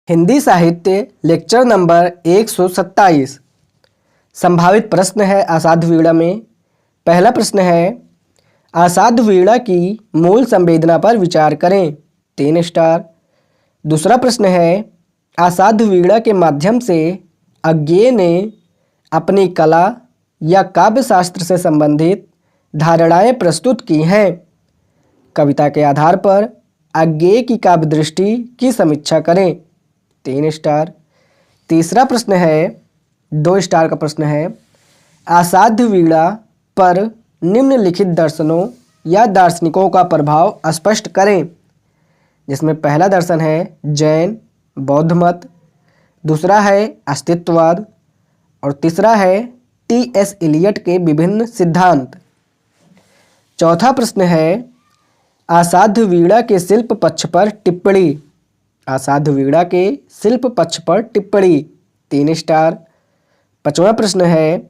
हिंदी साहित्य lecture number 127। संभावित प्रश्न है असाध्य वीणा में। पहला प्रश्न है, असाध्य वीणा की मूल संवेदना पर विचार करें, 3 स्टार। दूसरा प्रश्न है, असाध्य वीणा के माध्यम से अज्ञेय ने अपनी कला या काव्य शास्त्र से संबंधित धारणाएं प्रस्तुत की हैं। कविता के आधार पर अज्ञेय की काव्य दृष्टि की समीक्षा करें, 3 स्टार। तीसरा प्रश्न है, 2 स्टार का प्रश्न है, असाध्य वीणा पर निम्नलिखित दर्शनों या दार्शनिकों का प्रभाव स्पष्ट करें। जिसमें पहला दर्शन है जैन बौद्ध मत, दूसरा है अस्तित्ववाद और तीसरा है टी.एस. इलियट के विभिन्न सिद्धांत। चौथा प्रश्न है, असाध्य वीणा के शिल्प पक्ष पर टिप्पणी। असाध्य वीणा के शिल्प पक्ष पर टिप्पणी, 3 स्टार। पांचवा प्रश्न है,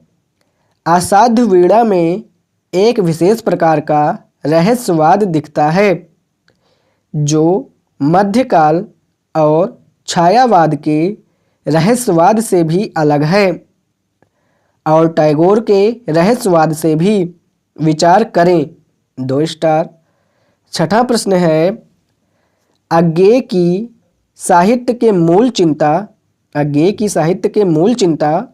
असाध्य वीणा में एक विशेष प्रकार का रहस्यवाद दिखता है जो मध्यकाल और छायावाद के रहस्यवाद से भी अलग है और टैगोर के रहस्यवाद से भी विचार करें, 2 स्टार। छठा प्रश्न है, अज्ञेय की साहित्य के मूल चिंता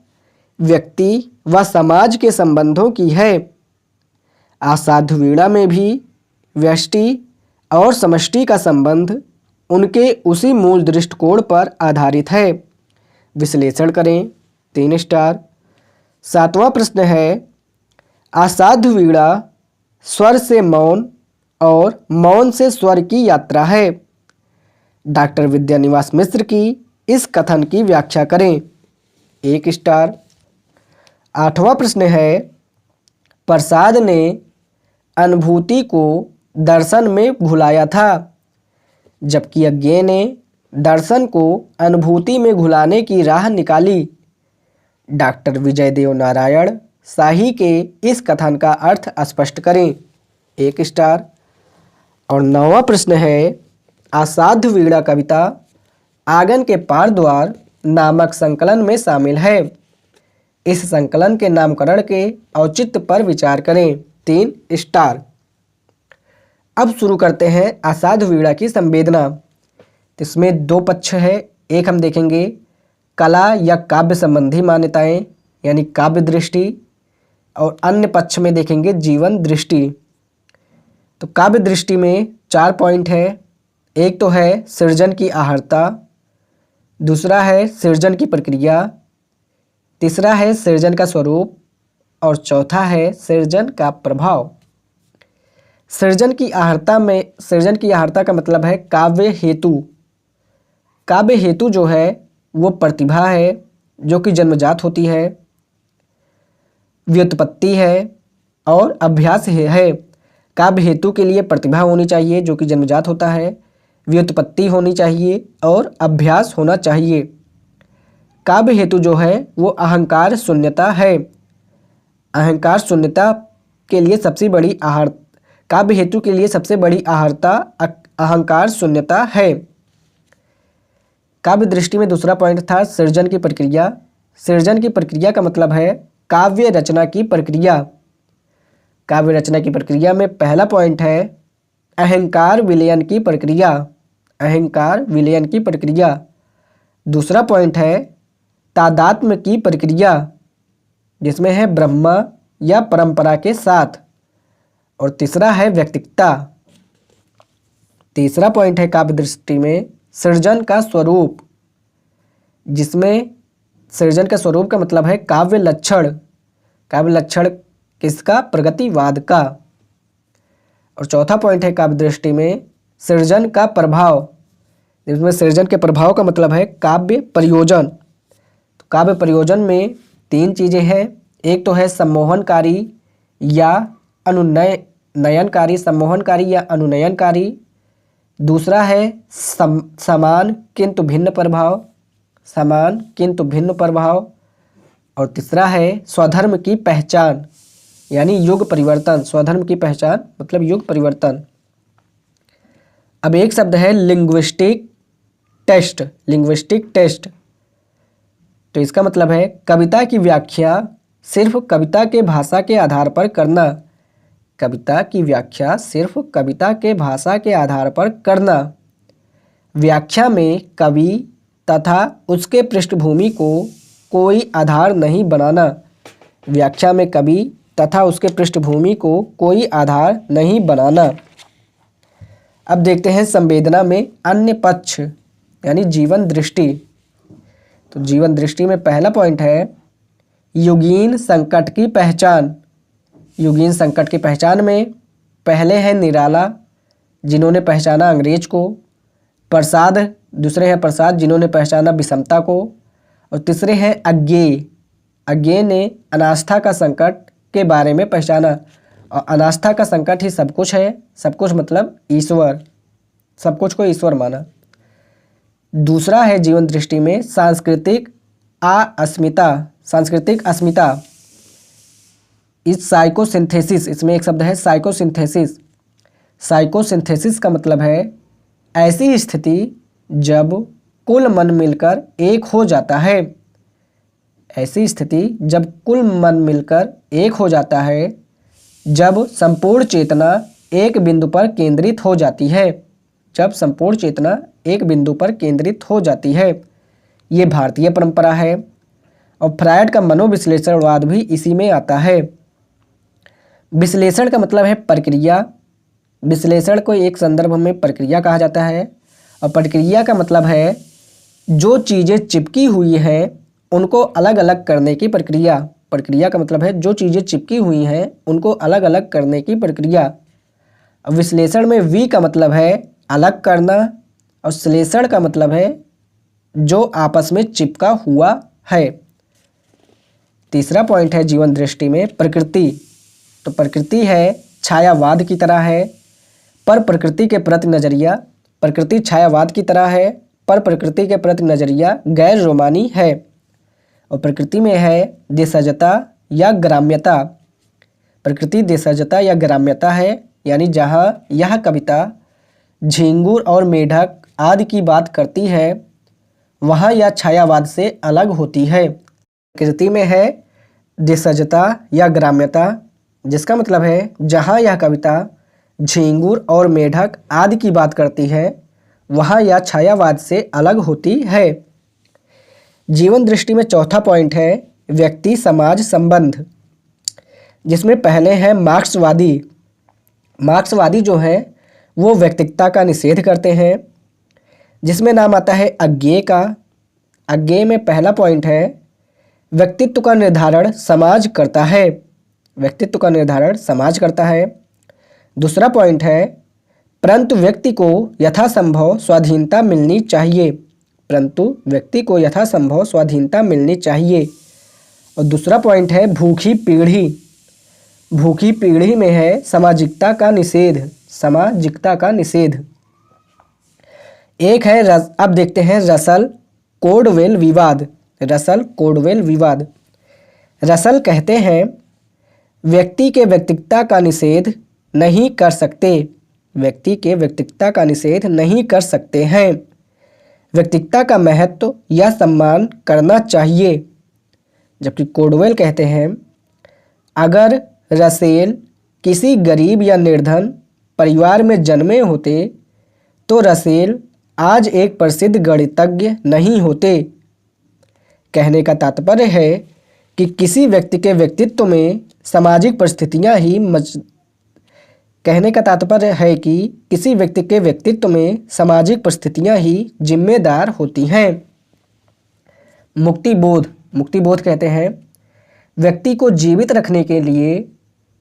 व्यक्ति व समाज के संबंधों की है। असाध्य वीणा में भी व्यष्टि और समष्टि का संबंध उनके उसी मूल दृष्टिकोण पर आधारित है, विश्लेषण करें, 3 स्टार। सातवां प्रश्न है, असाध्य वीणा स्वर से मौन और मौन से स्वर की यात्रा है। डॉक्टर विद्यानिवास मिश्र की इस कथन की व्याख्या करें, 1 स्टार। आठवां प्रश्न है, प्रसाद ने अनुभूति को दर्शन में भुलाया था जबकि अज्ञेय ने दर्शन को अनुभूति में घुलाने की राह निकाली। डॉक्टर विजयदेव नारायण शाही के इस कथन का अर्थ स्पष्ट करें, 1 स्टार। और 9वां प्रश्न है, असाध्य वीणा कविता आंगन के पार द्वार नामक संकलन में शामिल है। इस संकलन के नामकरण के औचित्य पर विचार करें, 3 स्टार। अब शुरू करते हैं असाध्य वीणा की संवेदना। इसमें 2 पक्ष है, एक हम देखेंगे कला या काव्य संबंधी मान्यताएं यानी काव्य दृष्टि, और अन्य पक्ष में देखेंगे जीवन दृष्टि। तो काव्य दृष्टि में 4 पॉइंट है। एक तो है सृजन की आहर्ता, दूसरा है सृजन की प्रक्रिया, तीसरा है सृजन का स्वरूप और चौथा है सृजन का प्रभाव। सृजन की आहर्ता का मतलब है काव्य हेतु। काव्य हेतु जो है वो प्रतिभा है जो कि जन्मजात होती है, व्युत्पत्ति है और अभ्यास है। काव्य हेतु के लिए प्रतिभा होनी चाहिए जो कि जन्मजात होता है, व्युत्पत्ति होनी चाहिए और अभ्यास होना चाहिए। काव्य हेतु जो है वो अहंकार शून्यता है। अहंकार शून्यता के लिए सबसे बड़ी काव्य हेतु के लिए सबसे बड़ी आहर्ता अहंकार शून्यता है। काव्य दृष्टि में दूसरा पॉइंट था सृजन की प्रक्रिया। सृजन की प्रक्रिया का मतलब है काव्य रचना की प्रक्रिया। काव्य रचना की प्रक्रिया में पहला पॉइंट है अहंकार विलयन की प्रक्रिया। अहंकार विलयन की प्रक्रिया। दूसरा पॉइंट है तादात्म्य की प्रक्रिया जिसमें है ब्रह्मा या परंपरा के साथ, और तीसरा है व्यक्तिकता। तीसरा पॉइंट है काव्य दृष्टि में सृजन का स्वरूप, जिसमें सृजन का स्वरूप का मतलब है काव्य लक्षण। काव्य लक्षण किसका? प्रगतिवाद का। और चौथा पॉइंट है काव्य दृष्टि में सृजन का प्रभाव, जिसमें सृजन के प्रभाव का मतलब है काव्य प्रयोजन। तो काव्य प्रयोजन में 3 चीज़ें हैं। एक तो है सम्मोहनकारी या अनुनयनकारी। दूसरा है समान किंतु भिन्न प्रभाव। और तीसरा है स्वधर्म की पहचान यानी युग परिवर्तन। स्वधर्म की पहचान मतलब युग परिवर्तन। अब एक शब्द है लिंग्विस्टिक टेस्ट, लिंग्विस्टिक टेस्ट। तो इसका मतलब है कविता की व्याख्या सिर्फ कविता के भाषा के आधार पर करना। कविता की व्याख्या सिर्फ कविता के भाषा के आधार पर करना। व्याख्या में कवि तथा उसके पृष्ठभूमि को कोई आधार नहीं बनाना। व्याख्या में कवि तथा उसके पृष्ठभूमि को कोई आधार नहीं बनाना। अब देखते हैं संवेदना में अन्य पक्ष यानी जीवन दृष्टि। तो जीवन दृष्टि में पहला पॉइंट है युगीन संकट की पहचान। युगीन संकट की पहचान में पहले है निराला जिन्होंने पहचाना अंग्रेज को, प्रसाद दूसरे हैं प्रसाद जिन्होंने पहचाना विषमता को, और तीसरे हैं अज्ञेय। अज्ञेय ने अनास्था का संकट के बारे में पहचाना, और अनास्था का संकट ही सब कुछ है। सब कुछ मतलब ईश्वर, सब कुछ को ईश्वर माना। दूसरा है जीवन दृष्टि में सांस्कृतिक अस्मिता। सांस्कृतिक अस्मिता इस साइकोसिंथेसिस, इसमें एक शब्द है साइकोसिंथेसिस। साइकोसिंथेसिस का मतलब है ऐसी स्थिति जब कुल मन मिलकर एक हो जाता है। ऐसी स्थिति जब कुल मन मिलकर एक हो जाता है, जब संपूर्ण चेतना एक बिंदु पर केंद्रित हो जाती है। जब संपूर्ण चेतना एक बिंदु पर केंद्रित हो जाती है, ये भारतीय परंपरा है। और फ्रायड का मनोविश्लेषणवाद भी इसी में आता है। विश्लेषण का मतलब है प्रक्रिया। विश्लेषण को एक संदर्भ में प्रक्रिया कहा जाता है, और प्रक्रिया का मतलब है जो चीज़ें चिपकी हुई हैं उनको अलग अलग करने की प्रक्रिया। प्रक्रिया का मतलब है जो चीज़ें चिपकी हुई हैं उनको अलग अलग करने की प्रक्रिया। अब विश्लेषण में वी का मतलब है अलग करना, और श्लेषण का मतलब है जो आपस में चिपका हुआ है। तीसरा पॉइंट है जीवन दृष्टि में प्रकृति। तो प्रकृति है छायावाद की तरह है, पर प्रकृति के प्रति नज़रिया, प्रकृति छायावाद की तरह है पर प्रकृति के प्रति नज़रिया गैर रोमानी है। और प्रकृति में है देशजता या ग्राम्यता। प्रकृति देशजता या ग्राम्यता है, यानी जहाँ यह कविता झींगुर और मेढक आदि की बात करती है वहाँ यह छायावाद से अलग होती है। प्रकृति में है देशजता या ग्राम्यता, जिसका मतलब है जहाँ यह कविता झींगुर और मेढक आदि की बात करती है वहाँ यह छायावाद से अलग होती है। जीवन दृष्टि में चौथा पॉइंट है व्यक्ति समाज संबंध, जिसमें पहले है मार्क्सवादी। मार्क्सवादी जो है वो व्यक्तिगता का निषेध करते हैं, जिसमें नाम आता है अज्ञेय का। अज्ञेय में पहला पॉइंट है व्यक्तित्व का निर्धारण समाज करता है। व्यक्तित्व का निर्धारण समाज करता है। दूसरा पॉइंट है परंतु व्यक्ति को यथासंभव स्वाधीनता मिलनी चाहिए। परंतु व्यक्ति को यथासंभव स्वाधीनता मिलनी चाहिए। और दूसरा पॉइंट है भूखी पीढ़ी। भूखी पीढ़ी में है सामाजिकता का निषेध। सामाजिकता का निषेध। एक है अब देखते हैं रसल कोडवेल विवाद। रसल कोडवेल विवाद। रसल कहते हैं व्यक्ति के व्यक्तिगता का निषेध नहीं कर सकते। व्यक्ति के व्यक्तिगता का निषेध नहीं कर सकते हैं। व्यक्तिगता का महत्व या सम्मान करना चाहिए। जबकि कोडवेल कहते हैं अगर रसेल किसी गरीब या निर्धन परिवार में जन्मे होते तो रसेल आज एक प्रसिद्ध गणितज्ञ नहीं होते। कहने का तात्पर्य है कि किसी व्यक्ति के व्यक्तित्व में सामाजिक परिस्थितियां ही कहने का तात्पर्य है कि किसी व्यक्ति के व्यक्तित्व में सामाजिक परिस्थितियां ही जिम्मेदार होती हैं। मुक्तिबोध। मुक्तिबोध कहते हैं व्यक्ति को जीवित रखने के लिए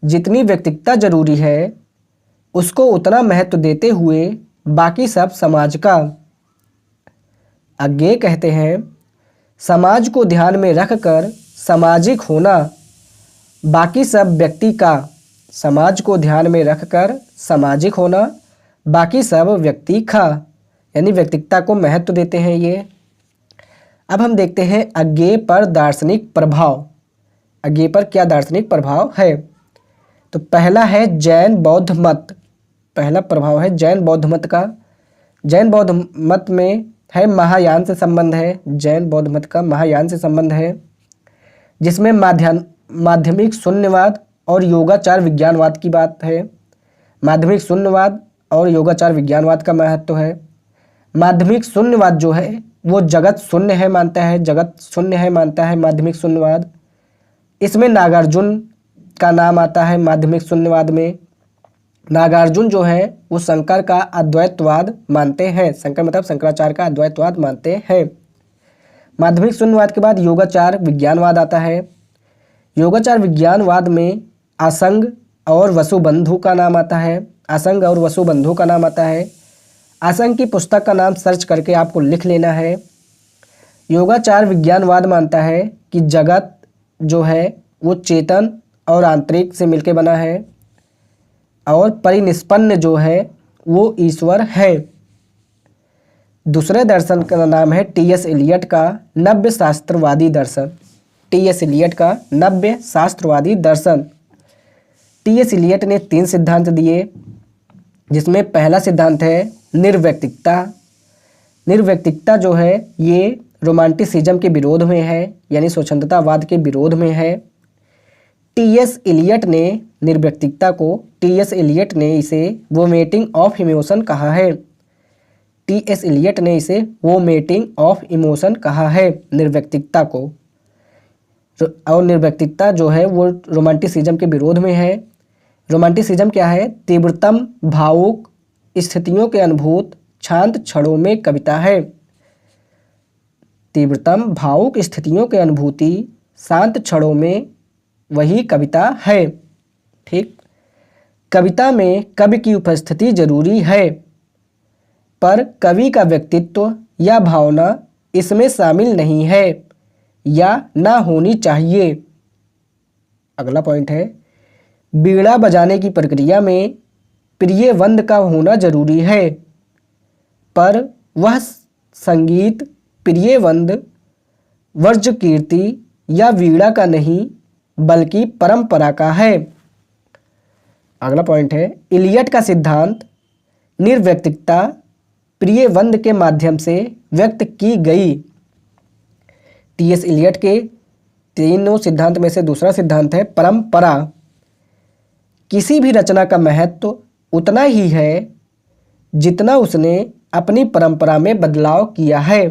जितनी व्यक्तिगता जरूरी है उसको उतना महत्व देते हुए बाकी सब समाज का। अज्ञेय कहते हैं समाज को ध्यान में रखकर सामाजिक होना, बाकी सब व्यक्ति का। समाज को ध्यान में रखकर सामाजिक होना, बाकी सब व्यक्ति का, यानी व्यक्तिगता को महत्व देते हैं ये। अब हम देखते हैं अज्ञेय पर दार्शनिक प्रभाव। अज्ञेय पर क्या दार्शनिक प्रभाव है। तो पहला है जैन बौद्ध मत। पहला प्रभाव है जैन बौद्ध मत का। जैन बौद्ध मत में है महायान से संबंध है, जैन बौद्ध मत का महायान से संबंध है, जिसमें माध्यमिक शून्यवाद और योगाचार विज्ञानवाद की बात है। माध्यमिक शून्यवाद और योगाचार विज्ञानवाद का महत्व है। माध्यमिक शून्यवाद जो है वो जगत शून्य है मानता है, जगत शून्य है मानता है माध्यमिक शून्यवाद। इसमें नागार्जुन का नाम आता है। माध्यमिक शून्यवाद में नागार्जुन जो है वो शंकर का अद्वैतवाद मानते हैं। शंकर मतलब शंकराचार्य का अद्वैतवाद मानते हैं। माध्यमिक शून्यवाद के बाद योगाचार विज्ञानवाद आता है। योगाचार विज्ञानवाद में असंग और वसुबंधु का नाम आता है। असंग और वसुबंधु का नाम आता है। असंग की पुस्तक का नाम सर्च करके आपको लिख लेना है। योगाचार विज्ञानवाद मानता है कि जगत जो है वो चेतन और आंतरिक से मिलकर बना है और परिनिष्पन्न जो है वो ईश्वर है। दूसरे दर्शन का नाम है टी.एस. एलियट का नव्य शास्त्रवादी दर्शन। टी.एस. एलियट का नव्य शास्त्रवादी दर्शन। टी.एस. एलियट ने 3 सिद्धांत दिए, जिसमें पहला सिद्धांत है निर्वैयक्तिकता। निर्वैयक्तिकता जो है ये रोमांटिसिज्म के विरोध में है, यानी स्वच्छंदतावाद के विरोध में है। टी.एस. एलियट ने निर्वैयक्तिकता को टी.एस. एलियट ने इसे वोमेटिंग ऑफ इमोशन कहा है। टी.एस. एलियट ने इसे वोमेटिंग ऑफ इमोशन कहा है निर्वैयक्तिकता को। और निर्वैयक्तिकता जो है वो रोमांटिसिज्म के विरोध में है। रोमांटिसिज्म क्या है? तीव्रतम भावुक स्थितियों के अनुभूत शांत क्षणों में कविता है। तीव्रतम भावुक स्थितियों के अनुभूति शांत क्षणों में वही कविता है। ठीक, कविता में कवि की उपस्थिति जरूरी है, पर कवि का व्यक्तित्व या भावना इसमें शामिल नहीं है या ना होनी चाहिए। अगला पॉइंट है बीड़ा बजाने की प्रक्रिया में प्रियवंद का होना जरूरी है, पर वह संगीत प्रियवंद वर्ज्य कीर्ति या वीणा का नहीं बल्कि परंपरा का है। अगला पॉइंट है एलियट का सिद्धांत निर्वैयक्तिकता प्रियवंद के माध्यम से व्यक्त की गई। टी.एस. एलियट के तीनों सिद्धांत में से दूसरा सिद्धांत है परंपरा। किसी भी रचना का महत्व उतना ही है जितना उसने अपनी परंपरा में बदलाव किया है।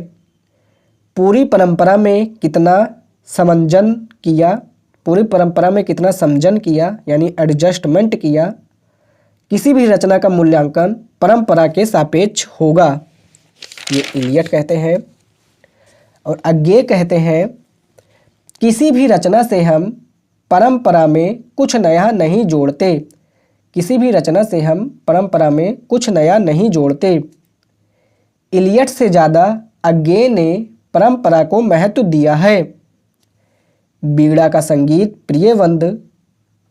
पूरी परंपरा में कितना समंजन किया, पूरी परंपरा में कितना समंजन किया यानी एडजस्टमेंट किया, किसी भी रचना का मूल्यांकन परंपरा के सापेक्ष होगा, ये एलियट कहते हैं। और अज्ञे कहते हैं किसी भी रचना से हम परंपरा में कुछ नया नहीं जोड़ते। किसी भी रचना से हम परंपरा में कुछ नया नहीं जोड़ते। एलियट से ज़्यादा अज्ञे ने परंपरा को महत्व दिया है। बीड़ा का संगीत प्रियवंद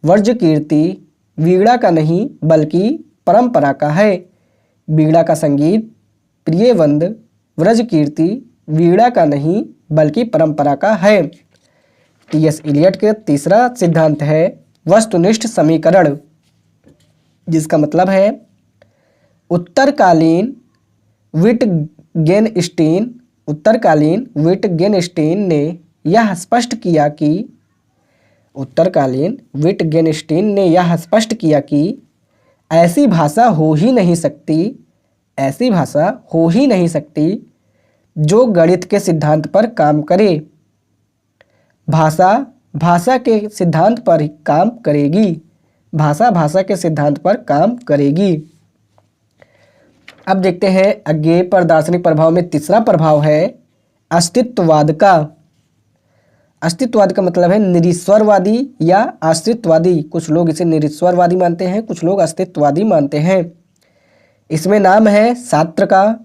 वर्ज्य कीर्ति वीणा का नहीं बल्कि परंपरा का है। बीड़ा का संगीत प्रियवंद व्रज कीर्ति वीणा का नहीं बल्कि परंपरा का है। टी.एस. एलियट के तीसरा सिद्धांत है वस्तुनिष्ठ समीकरण, जिसका मतलब है उत्तरकालीन विटगेनस्टीन ने यह स्पष्ट किया कि ऐसी भाषा हो ही नहीं सकती जो गणित के सिद्धांत पर काम करे। भाषा के सिद्धांत पर काम करेगी। भाषा के सिद्धांत पर काम करेगी। अब देखते हैं अज्ञे पर दार्शनिक प्रभाव में तीसरा प्रभाव है अस्तित्ववाद का। अस्तित्ववाद का मतलब है निरीश्वरवादी या आश्रितवादी। कुछ लोग इसे निरीश्वरवादी मानते हैं, कुछ लोग अस्तित्ववादी मानते हैं। इसमें नाम है सात्र का।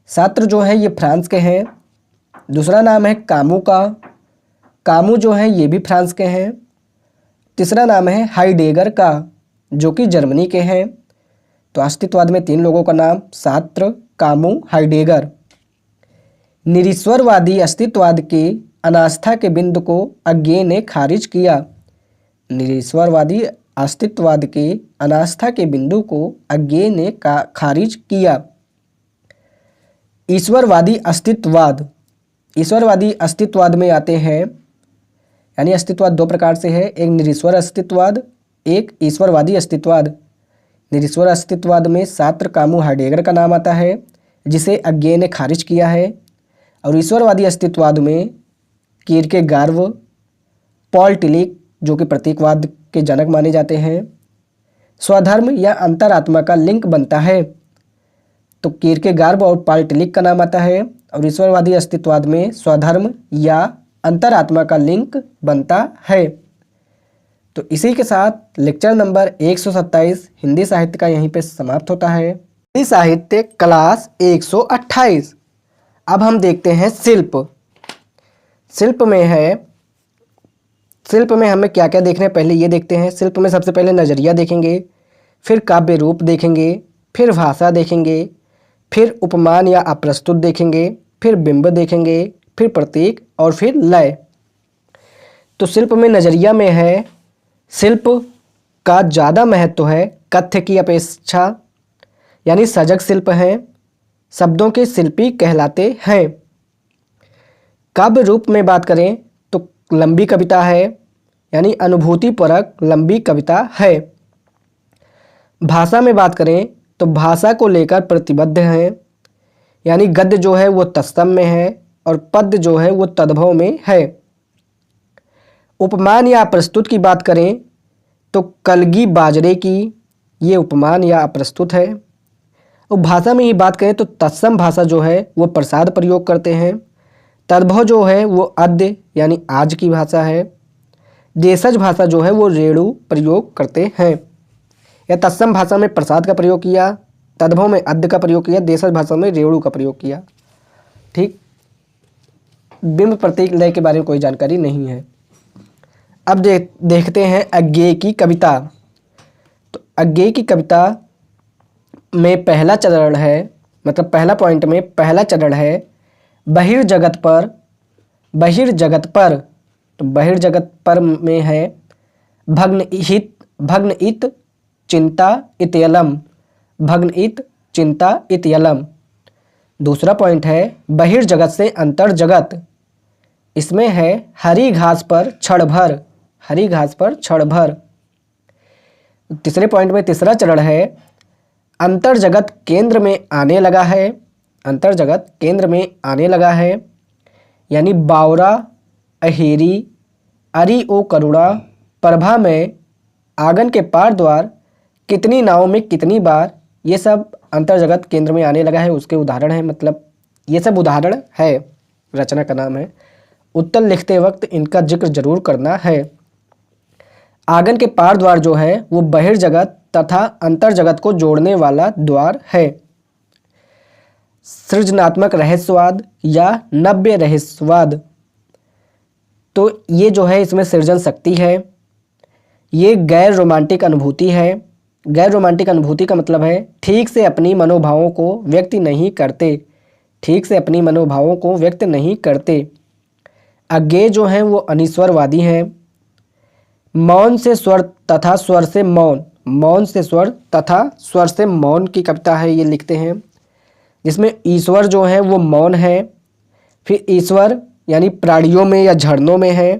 सात्र जो है ये फ्रांस के हैं। दूसरा नाम है कामू का। कामू जो है ये भी फ्रांस के हैं। तीसरा नाम है हाइडेगर का, जो कि जर्मनी के हैं। तो अस्तित्ववाद में 3 लोगों का नाम सात्र, कामू, हाइडेगर। निरीश्वरवादी अस्तित्ववाद की अनास्था के बिंदु को अज्ञे ने खारिज किया। निरीश्वरवादी अस्तित्ववाद के अनास्था के बिंदु को अज्ञे ने खारिज किया। ईश्वरवादी अस्तित्ववाद। ईश्वरवादी अस्तित्ववाद में आते हैं, यानी अस्तित्ववाद दो प्रकार से है, एक निरीश्वर अस्तित्ववाद, एक ईश्वरवादी अस्तित्ववाद। निरीश्वर अस्तित्ववाद में सात्र कामू हाइडेगर का नाम आता है, जिसे अज्ञे ने खारिज किया है। और ईश्वरवादी अस्तित्ववाद में कीरकेगार्ड, पॉल टिलिक जो कि प्रतीकवाद के जनक माने जाते हैं, स्वधर्म या अंतरात्मा का लिंक बनता है। तो कीरकेगार्ड और पॉल टिलिक का नाम आता है, और ईश्वरवादी अस्तित्ववाद में स्वधर्म या अंतरात्मा का लिंक बनता है। तो इसी के साथ लेक्चर नंबर 127 हिंदी साहित्य का यहीं पे समाप्त होता है। हिंदी साहित्य क्लास 128। अब हम देखते हैं शिल्प। शिल्प में हमें क्या क्या देखना है, पहले ये देखते हैं। शिल्प में सबसे पहले नज़रिया देखेंगे, फिर काव्य रूप देखेंगे, फिर भाषा देखेंगे, फिर उपमान या अप्रस्तुत देखेंगे, फिर बिंब देखेंगे, फिर प्रतीक और फिर लय। तो शिल्प में नज़रिया में है, शिल्प का ज़्यादा महत्व है कथ्य की अपेक्षा, यानी सजग शिल्प हैं, शब्दों के शिल्पी कहलाते हैं। काव्य रूप में बात करें तो लंबी कविता है, यानी अनुभूतिपरक लंबी कविता है। भाषा में बात करें तो भाषा को लेकर प्रतिबद्ध है, यानी गद्य जो है वो तत्सम में है और पद्य जो है वो तद्भव में है। उपमान या अप्रस्तुत की बात करें तो कलगी बाजरे की ये उपमान या अप्रस्तुत है। और भाषा में ही बात करें तो तत्सम भाषा जो है वो प्रसाद प्रयोग करते हैं। तद्भव जो है वो अद्य यानी आज की भाषा है। देशज भाषा जो है वो रेणु प्रयोग करते हैं। या तत्सम भाषा में प्रसाद का प्रयोग किया, तद्भव में अद्य का प्रयोग किया, देशज भाषा में रेणु का प्रयोग किया। ठीक। बिंब प्रतीक लय के बारे में कोई जानकारी नहीं है। अब देखते हैं अज्ञेय की कविता। तो अज्ञेय की कविता में पहला चरण है, मतलब पहला पॉइंट में पहला चरण है बहिर्जगत पर। बहिर्जगत पर, तो बहिर्जगत पर में है भग्न इत चिंता इत्यलम, भग्न इत चिंता इत्यलम। दूसरा पॉइंट है बहिर्जगत से अंतर जगत, इसमें है हरी घास पर क्षण भर, हरी घास पर क्षण भर। तीसरे पॉइंट में तीसरा चरण है अंतर जगत केंद्र में आने लगा है, अंतर जगत केंद्र में आने लगा है, यानी बावरा अहेरी अरि ओ करुणा प्रभा में आंगन के पार द्वार कितनी नावों में कितनी बार, ये सब अंतर जगत केंद्र में आने लगा है उसके उदाहरण है, मतलब ये सब उदाहरण है, रचना का नाम है। उत्तर लिखते वक्त इनका जिक्र जरूर करना है। आंगन के पार द्वार जो है वो बहिर्जगत तथा अंतर जगत को जोड़ने वाला द्वार है। सृजनात्मक रहस्यवाद या नव्य रहस्यवाद, तो ये जो है इसमें सृजन शक्ति है। ये गैर रोमांटिक अनुभूति है। गैर रोमांटिक अनुभूति का मतलब है ठीक से अपनी मनोभावों को व्यक्त नहीं करते, ठीक से अपनी मनोभावों को व्यक्त नहीं करते। अज्ञेय जो हैं वो अनिश्वरवादी हैं। मौन से स्वर तथा स्वर से मौन, मौन से स्वर तथा स्वर से मौन की कविता है, ये लिखते हैं, जिसमें ईश्वर जो है वो मौन है। फिर ईश्वर यानी प्राणियों में या झरनों में है,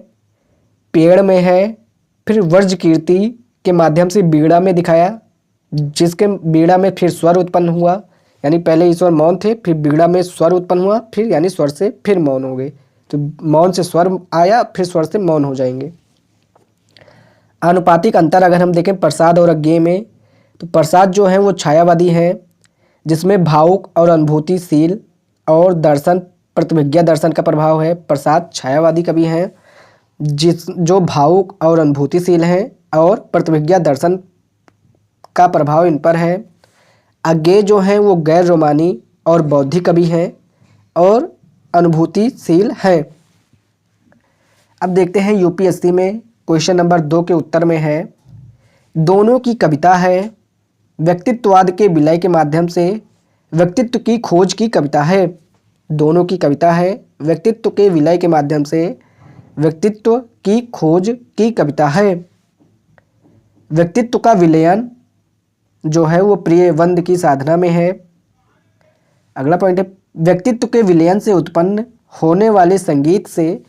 पेड़ में है। फिर वर्ज कीर्ति के माध्यम से बीड़ा में दिखाया, जिसके बीड़ा में फिर स्वर उत्पन्न हुआ, यानी पहले ईश्वर मौन थे, फिर बीड़ा में स्वर उत्पन्न हुआ, फिर यानी स्वर से फिर मौन हो गए। तो मौन से स्वर आया, फिर स्वर से मौन हो जाएंगे। आनुपातिक अंतर अगर हम देखें प्रसाद और अज्ञेय में, तो प्रसाद जो है वो छायावादी है, जिसमें भावुक और अनुभूतिशील और दर्शन प्रतिभिज्ञा दर्शन का प्रभाव है। प्रसाद छायावादी कवि हैं जो भावुक और अनुभूतिशील हैं और प्रतिभिज्ञा दर्शन का प्रभाव इन पर है। अज्ञेय जो हैं वो गैर रोमानी और बौद्धिक कवि हैं और अनुभूतिशील हैं। अब देखते हैं यूपीएससी में क्वेश्चन नंबर 2 के उत्तर में है, दोनों की कविता है, व्यक्तित्ववाद के विलय के माध्यम से व्यक्तित्व की खोज की कविता है। दोनों की कविता है, व्यक्तित्व के विलय के माध्यम से व्यक्तित्व की खोज की कविता है। व्यक्तित्व का विलयन जो है वो प्रियवंद की साधना में है। अगला पॉइंट है व्यक्तित्व के विलयन से उत्पन्न होने वाले संगीत से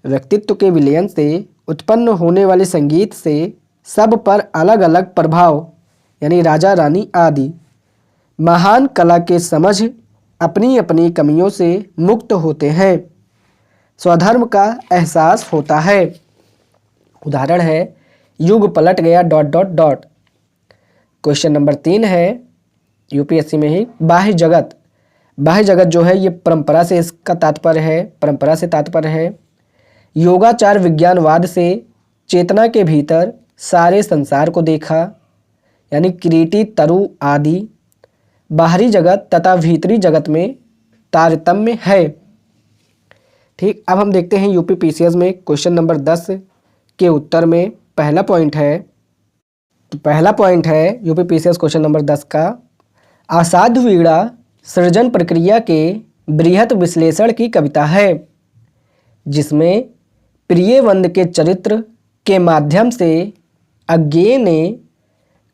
व्यक्तित्व के विलयन से उत्पन्न होने वाले संगीत से सब पर अलग अलग प्रभाव यानी राजा रानी आदि महान कला के समझ अपनी अपनी कमियों से मुक्त होते हैं, स्वधर्म का एहसास होता है। उदाहरण है युग पलट गया ... क्वेश्चन नंबर 3 है यूपीएससी में ही, बाह्य जगत। बाह्य जगत जो है ये परंपरा से इसका तात्पर्य है, परंपरा से तात्पर्य है। योगाचार विज्ञानवाद से चेतना के भीतर सारे संसार को देखा यानी किरीटी तरु आदि। बाहरी जगत तथा भीतरी जगत में तारतम्य है। ठीक, अब हम देखते हैं यूपी पीसीएस में क्वेश्चन नंबर 10 के उत्तर में पहला पॉइंट है। तो पहला पॉइंट है यूपी पीसीएस क्वेश्चन नंबर 10 का, आसाद वीणा सृजन प्रक्रिया के बृहत विश्लेषण की कविता है, जिसमें प्रियवंद के चरित्र के माध्यम से अज्ञेय ने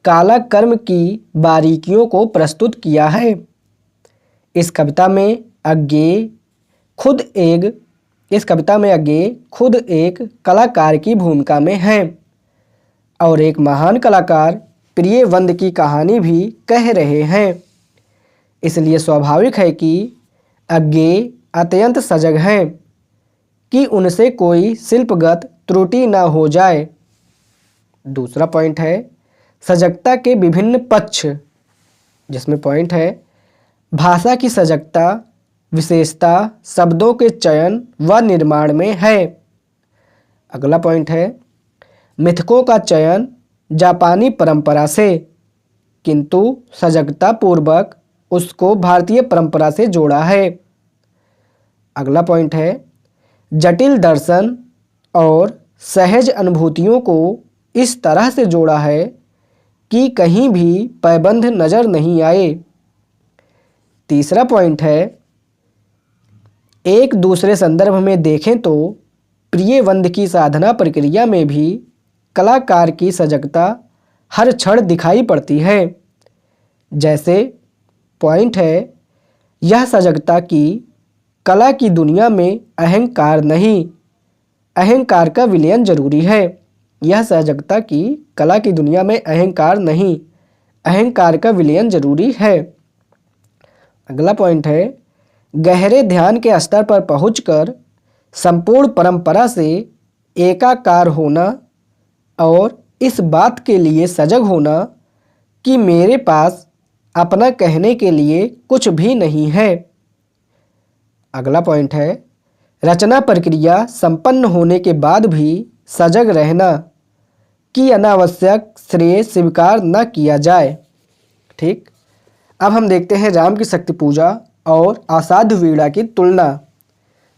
काला कर्म की बारीकियों को प्रस्तुत किया है। इस कविता में अज्ञेय खुद एक कलाकार की भूमिका में है और एक महान कलाकार प्रियवंद की कहानी भी कह रहे हैं। इसलिए स्वाभाविक है कि अज्ञेय अत्यंत सजग हैं कि उनसे कोई शिल्पगत त्रुटि न हो जाए। दूसरा पॉइंट है सजगता के विभिन्न पक्ष, जिसमें पॉइंट है भाषा की सजगता विशेषता शब्दों के चयन व निर्माण में है। अगला पॉइंट है मिथकों का चयन जापानी परंपरा से, किंतु सजगता पूर्वक उसको भारतीय परंपरा से जोड़ा है। अगला पॉइंट है जटिल दर्शन और सहज अनुभूतियों को इस तरह से जोड़ा है कि कहीं भी पैबंद नजर नहीं आए। तीसरा पॉइंट है एक दूसरे संदर्भ में देखें तो प्रियवंद की साधना प्रक्रिया में भी कलाकार की सजगता हर क्षण दिखाई पड़ती है। जैसे पॉइंट है यह सजगता की कला की दुनिया में अहंकार नहीं, अहंकार का विलयन जरूरी है। यह सजगता की कला की दुनिया में अहंकार नहीं, अहंकार का विलयन जरूरी है। अगला पॉइंट है गहरे ध्यान के स्तर पर पहुंचकर संपूर्ण परंपरा से एकाकार होना और इस बात के लिए सजग होना कि मेरे पास अपना कहने के लिए कुछ भी नहीं है। अगला पॉइंट है रचना प्रक्रिया संपन्न होने के बाद भी सजग रहना कि अनावश्यक श्रेय स्वीकार न किया जाए। ठीक, अब हम देखते हैं राम की शक्ति पूजा और आसाध्य वीणा की तुलना।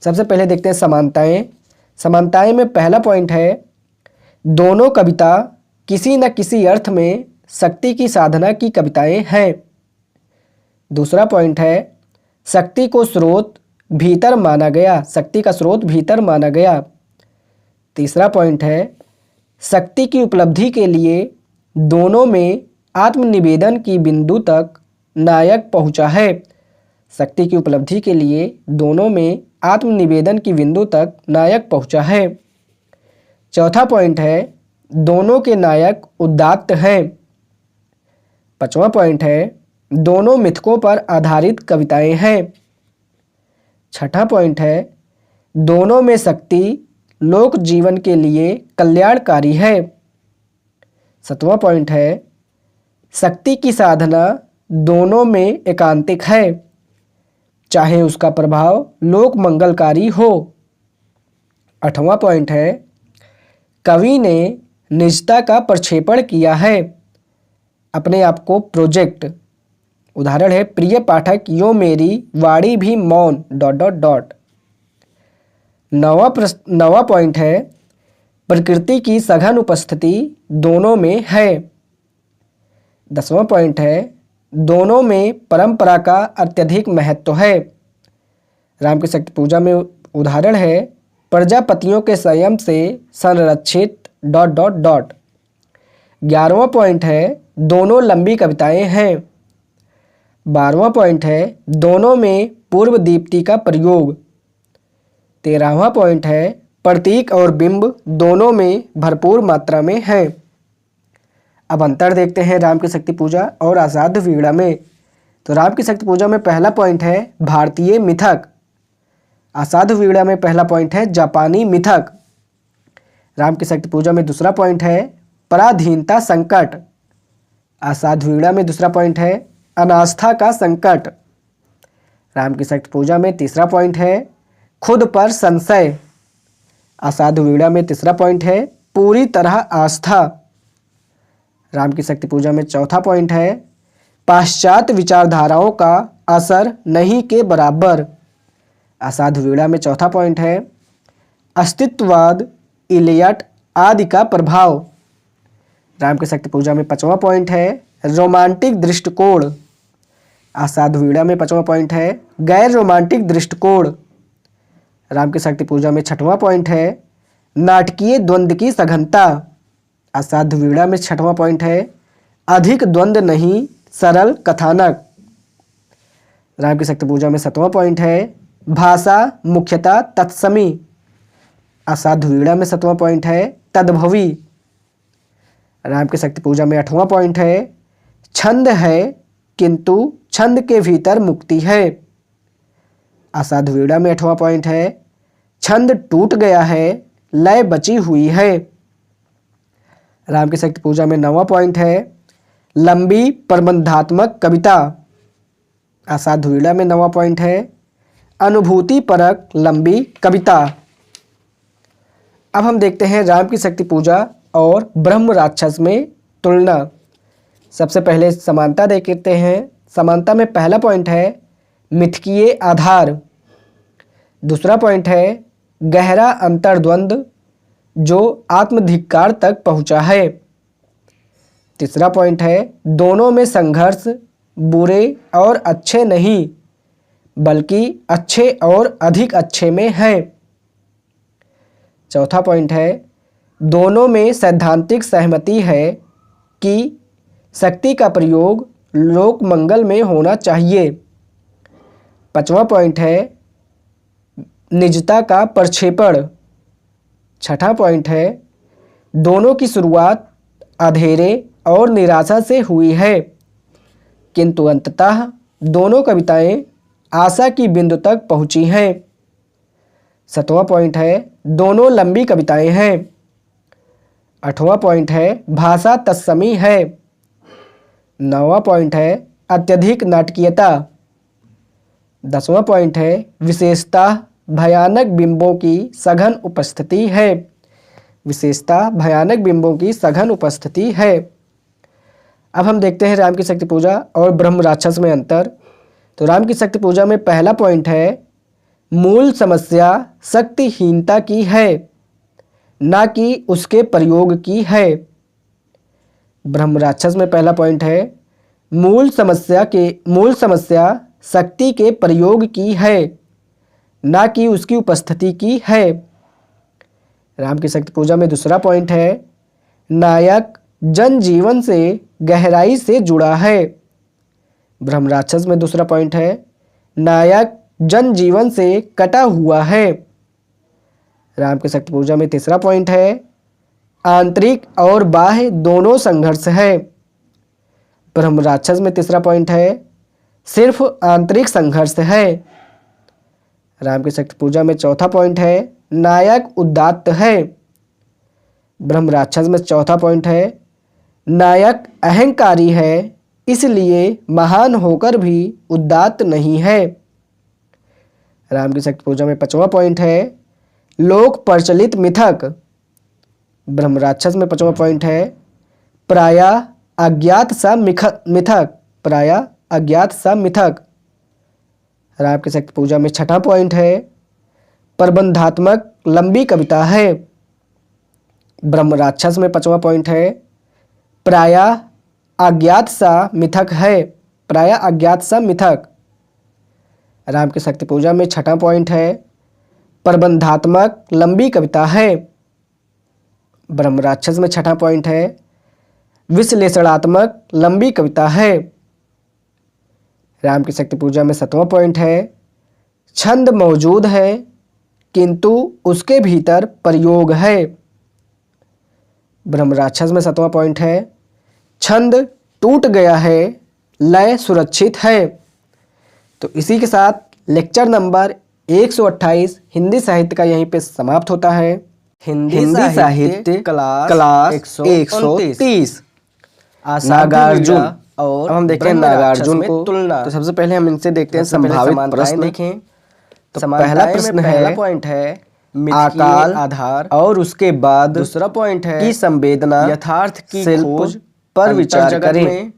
सबसे पहले देखते हैं समानताएं। समानताएं में पहला पॉइंट है दोनों कविता किसी न किसी अर्थ में शक्ति की साधना की कविताएं हैं। दूसरा पॉइंट है शक्ति को स्रोत भीतर माना गया, शक्ति का स्रोत भीतर माना गया। तीसरा पॉइंट है शक्ति की उपलब्धि के लिए दोनों में आत्मनिवेदन की बिंदु तक नायक पहुंचा है। शक्ति की उपलब्धि के लिए दोनों में आत्मनिवेदन की बिंदु तक नायक पहुंचा है। चौथा पॉइंट है दोनों के नायक उदात्त हैं। पांचवा पॉइंट है दोनों मिथकों पर आधारित कविताएं हैं। छठा पॉइंट है दोनों में शक्ति लोक जीवन के लिए कल्याणकारी है। सातवां पॉइंट है शक्ति की साधना दोनों में एकांतिक है, चाहे उसका प्रभाव लोक मंगलकारी हो। आठवां पॉइंट है कवि ने निजता का प्रक्षेपण किया है, अपने आप को प्रोजेक्ट। उदाहरण है प्रिय पाठक यो मेरी वाणी भी मौन ... नवा पॉइंट है प्रकृति की सघन उपस्थिति दोनों में है। 10वां पॉइंट है दोनों में परंपरा का अत्यधिक महत्व है। राम की शक्ति पूजा में उदाहरण है प्रजापतियों के संयम से संरक्षित ... 11वां पॉइंट है दोनों लंबी कविताएं हैं। 12वां पॉइंट है दोनों में पूर्व दीप्ति का प्रयोग। 13वां पॉइंट है प्रतीक और बिंब दोनों में भरपूर मात्रा में है। अब अंतर देखते हैं राम की शक्ति पूजा और असाध्य वीणा में। तो राम की शक्ति पूजा में पहला पॉइंट है भारतीय मिथक। असाध्य वीणा में पहला पॉइंट है जापानी मिथक। राम की शक्ति पूजा में दूसरा पॉइंट है पराधीनता संकट। असाध्य वीणा में दूसरा पॉइंट है अनास्था का संकट। राम की शक्ति पूजा में तीसरा पॉइंट है खुद पर संशय। असाध्य वीणा में तीसरा पॉइंट है पूरी तरह आस्था। राम की शक्ति पूजा में चौथा पॉइंट है पाश्चात्य विचारधाराओं का असर नहीं के बराबर। असाध्य वीणा में चौथा पॉइंट है अस्तित्ववाद, इलियट आदि का प्रभाव। राम की शक्ति पूजा में पांचवा पॉइंट है रोमांटिक दृष्टिकोण। असाध्य वीणा में पांचवा पॉइंट है गैर रोमांटिक दृष्टिकोण। राम की शक्ति पूजा में छठवां पॉइंट है नाटकीय द्वंद्व की सघनता। असाध्य वीणा में छठवां पॉइंट है अधिक द्वंद्व नहीं, सरल कथानक। राम की शक्ति पूजा में सातवां पॉइंट है भाषा मुख्यतः तत्समी। असाध्य वीणा में सातवां पॉइंट है तद्भवी। राम की शक्ति पूजा में आठवां पॉइंट है छंद है किंतु छंद के भीतर मुक्ति है। असाध्य वीणा में आठवां पॉइंट है छंद टूट गया है, लय बची हुई है। राम की शक्ति पूजा में नौवां पॉइंट है लंबी प्रबंधात्मक कविता। असाध्य वीणा में नौवां पॉइंट है अनुभूति परक लंबी कविता। अब हम देखते हैं राम की शक्ति पूजा और ब्रह्म राक्षस में तुलना। सबसे पहले समानता देखते हैं। समानता में पहला पॉइंट है मिथकीय आधार। दूसरा पॉइंट है गहरा अंतर्द्वंद जो आत्मधिक्कार तक पहुंचा है। तीसरा पॉइंट है दोनों में संघर्ष बुरे और अच्छे नहीं बल्कि अच्छे और अधिक अच्छे में है। चौथा पॉइंट है दोनों में सैद्धांतिक सहमति है कि शक्ति का प्रयोग लोक मंगल में होना चाहिए। पांचवा पॉइंट है निजता का प्रक्षेपण। छठा पॉइंट है दोनों की शुरुआत अंधेरे और निराशा से हुई है किंतु अंततः दोनों कविताएं आशा की बिंदु तक पहुंची हैं। सातवां पॉइंट है दोनों लंबी कविताएं हैं। आठवां पॉइंट है भाषा तत्समी है। नौवां पॉइंट है अत्यधिक नाटकीयता। 10वां पॉइंट है विशेषता भयानक बिंबों की सघन उपस्थिति है। विशेषता भयानक बिंबों की सघन उपस्थिति है। अब हम देखते हैं राम की शक्ति पूजा और ब्रह्म राक्षस में अंतर। तो राम की शक्ति पूजा में पहला पॉइंट है मूल समस्या शक्तिहीनता की है ना कि उसके प्रयोग की है। ब्रह्म राक्षस में पहला पॉइंट है मूल समस्या शक्ति के प्रयोग की है ना कि उसकी उपस्थिति की है। राम की शक्ति पूजा में दूसरा पॉइंट है नायक जनजीवन से गहराई से जुड़ा है। ब्रह्म राक्षस में दूसरा पॉइंट है नायक जनजीवन से कटा हुआ है। राम की शक्ति पूजा में तीसरा पॉइंट है आंतरिक और बाह्य दोनों संघर्ष है। ब्रह्म राक्षस में तीसरा पॉइंट है सिर्फ आंतरिक संघर्ष है। राम की शक्ति पूजा में चौथा पॉइंट है नायक उदात्त है। ब्रह्म राक्षस में चौथा पॉइंट है नायक अहंकारी है इसलिए महान होकर भी उदात्त नहीं है। राम की शक्ति पूजा में पांचवा पॉइंट है लोक प्रचलित मिथक। ब्रह्म राक्षस में पांचवा पॉइंट है प्रायः अज्ञात सा मिथक। प्रायः अज्ञात सा मिथक। राम की शक्ति पूजा में छठा पॉइंट है प्रबंधात्मक लंबी कविता है। ब्रह्म राक्षस में पांचवा पॉइंट है प्रायः अज्ञात सा मिथक है। प्रायः अज्ञात सा मिथक। राम की शक्ति पूजा में छठा पॉइंट है प्रबंधात्मक लंबी कविता है। ब्रह्म राक्षस में छठा पॉइंट है विश्लेषणात्मक लंबी कविता है। राम की शक्ति पूजा में सातवां पॉइंट है छंद मौजूद है किंतु उसके भीतर प्रयोग है। ब्रह्मराक्षस में 7वां पॉइंट है, छंद टूट गया है, लय सुरक्षित है। तो इसी के साथ लेक्चर नंबर 128 हिंदी साहित्य का यहीं पे समाप्त होता है। हिंदी साहित्य क्लास 130 नागार्जुन। और अब हम देखते हैं नागार्जुन को। तो सबसे पहले हम इनसे देखते हैं संभावित प्रश्न देखें। तो पहला प्रश्न है, पॉइंट है अकाल आधार और उसके बाद दूसरा पॉइंट है कि संवेदना यथार्थ की खोज पर विचार करें,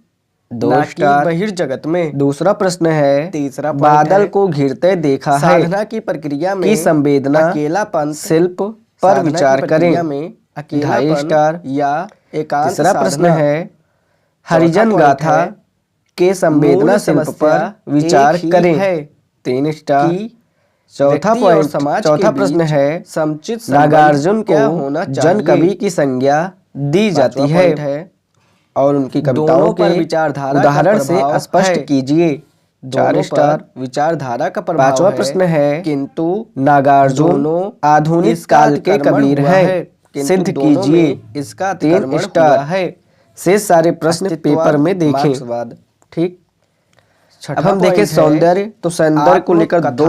2 स्टार बहिर्जगत में। दूसरा प्रश्न है, तीसरा बादल को घिरते देखा है, साधना की प्रक्रिया में की संवेदना अकेलापन शिल्प पर विचार करें, 2.5 स्टार या एकांत। तीसरा प्रश्न है, हरिजन गाथा के संवेदना शिल्प पर विचार करें, 3 स्टार। चौथा प्रश्न है, समुचित नागार्जुन को जन कवि की संज्ञा दी जाती है और उनकी कविताओं के विचारधारा उदाहरण से स्पष्ट कीजिए, 4 स्टार। विचारधारा का प्रभाव। पांचवा प्रश्न है, किंतु नागार्जुन आधुनिक काल के कबीर हैं, सिद्ध कीजिए, इसका 3 स्टार है। शेष सारे प्रश्न पेपर में देखें। ठीक। अब हम देखें सौंदर्य। तो सौंदर्य को लेकर 2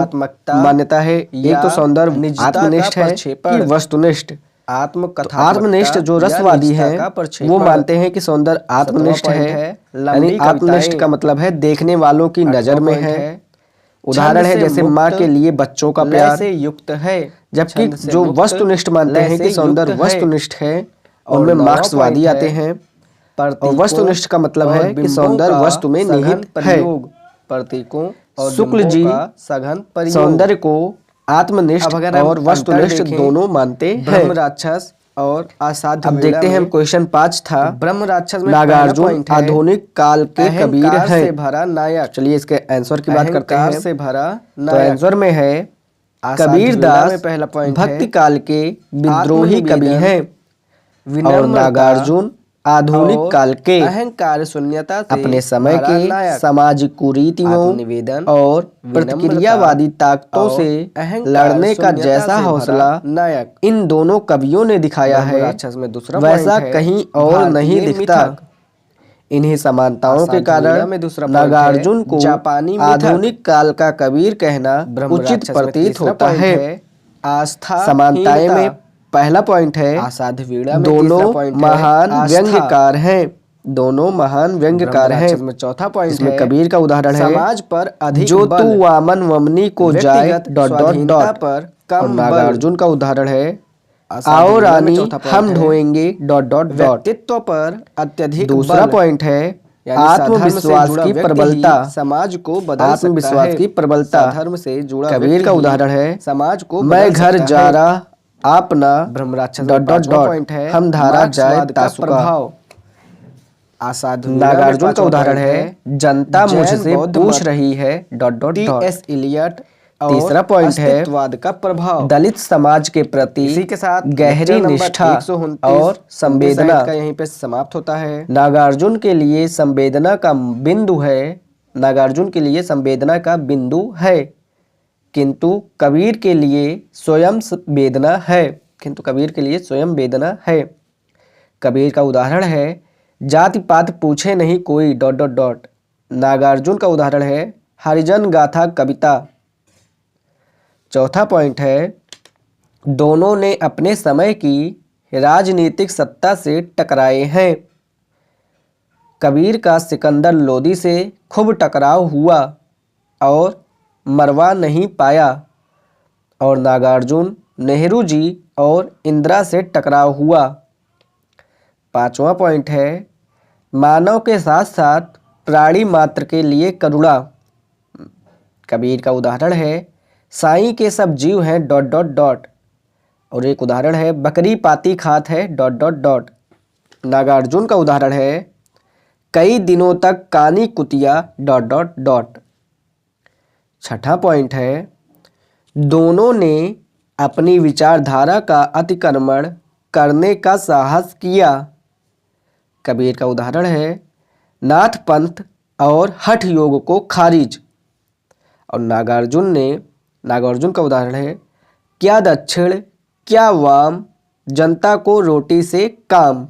मान्यता है। एक तो सौंदर्य आत्मनिष्ठ है कि वस्तुनिष्ठ। आत्मनिष्ठ जो रसवादी है वो मानते हैं कि सौंदर्य आत्मनिष्ठ है, यानी आत्मनिष्ठ का मतलब है देखने वालों की नजर में है। उदाहरण है जैसे माँ के लिए बच्चों का प्यार से युक्त है। जबकि जो वस्तुनिष्ठ मानते हैं कि सौंदर्य वस्तुनिष्ठ है, उनमें मार्क्सवादी आते हैं। और वस्तुनिष्ठ का मतलब है कि सौंदर्य वस्तु में निहित है। प्रतीकों और शुक्ल जी सघन सौंदर्य को आत्मनिष्ठ और वस्तुनिष्ठ दोनों मानते हैं। ब्रह्मराक्षस और असाध्य। अब देखते हैं हम क्वेश्चन 5 था, ब्रह्मराक्षस में नागार्जुन आधुनिक काल के कबीर है से भरा नायक। चलिए इसके आंसर की बात करते हैं। से भरा नायक। तो आंसर में है कबीरदास पहला पॉइंट भक्ति काल के विद्रोही कवि हैं और नागार्जुन आधुनिक काल के अहंकार शून्यता से अपने समय के सामाजिक कुरीतियों निवेदन और प्रतिक्रियावादी ताकतों से लड़ने का जैसा हौसला नायक इन दोनों कवियों ने दिखाया है, वैसा कहीं और नहीं दिखता। इन्हीं समानताओं के कारण नागार्जुन को जापानी आधुनिक काल का कबीर कहना उचित प्रतीत होता है। आस्था समानताएं में पहला पॉइंट है, असाध्य वीणा में दोनों महान व्यंग्यकार हैं, दोनों महान व्यंग्यकार हैं। चौथा पॉइंट इसमें कबीर का उदाहरण है, समाज पर अधिक जो तू वामन वमनी को जाए पर कम। नागार्जुन का उदाहरण है, आओ रानी हम ढोएंगे व्यक्तित्व पर अत्यधिक। दूसरा पॉइंट है, आत्मविश्वास की प्रबलता, समाज को बदल आत्मविश्वास की प्रबलता धर्म से जुड़ा। कबीर का उदाहरण है, समाज को मैं घर जा रहा अपना ब्रह्मराक्षस पॉइंट है, हम धारा जाए तासुका। असाधु नागार्जुन का उदाहरण है, जनता मुझसे पूछ रही है टी.एस. इलियट। तीसरा पॉइंट है, अस्तित्ववाद का प्रभाव, दलित समाज के प्रति इसी के साथ गहरी निष्ठा और संवेदना का यहीं पे समाप्त होता है। नागार्जुन के लिए संवेदना का बिंदु है, नागार्जुन के लिए संवेदना का बिंदु है, किंतु कबीर के लिए स्वयं वेदना है, किंतु कबीर के लिए स्वयं वेदना है। कबीर का उदाहरण है, जाति पात पूछे नहीं कोई ... नागार्जुन का उदाहरण है, हरिजन गाथा कविता। चौथा पॉइंट है, दोनों ने अपने समय की राजनीतिक सत्ता से टकराए हैं। कबीर का सिकंदर लोदी से खूब टकराव हुआ और मरवा नहीं पाया और नागार्जुन नेहरू जी और इंदिरा से टकराव हुआ। पांचवा पॉइंट है, मानव के साथ साथ प्राणी मात्र के लिए करुणा। कबीर का उदाहरण है, साईं के सब जीव हैं ... और एक उदाहरण है, बकरी पाती खात है ... नागार्जुन का उदाहरण है, कई दिनों तक कानी कुतिया ... छठा पॉइंट है, दोनों ने अपनी विचारधारा का अतिक्रमण करने का साहस किया। कबीर का उदाहरण है, नाथ पंथ और हठ योग को खारिज और नागार्जुन ने नागार्जुन का उदाहरण है क्या दक्षिण क्या वाम, जनता को रोटी से काम।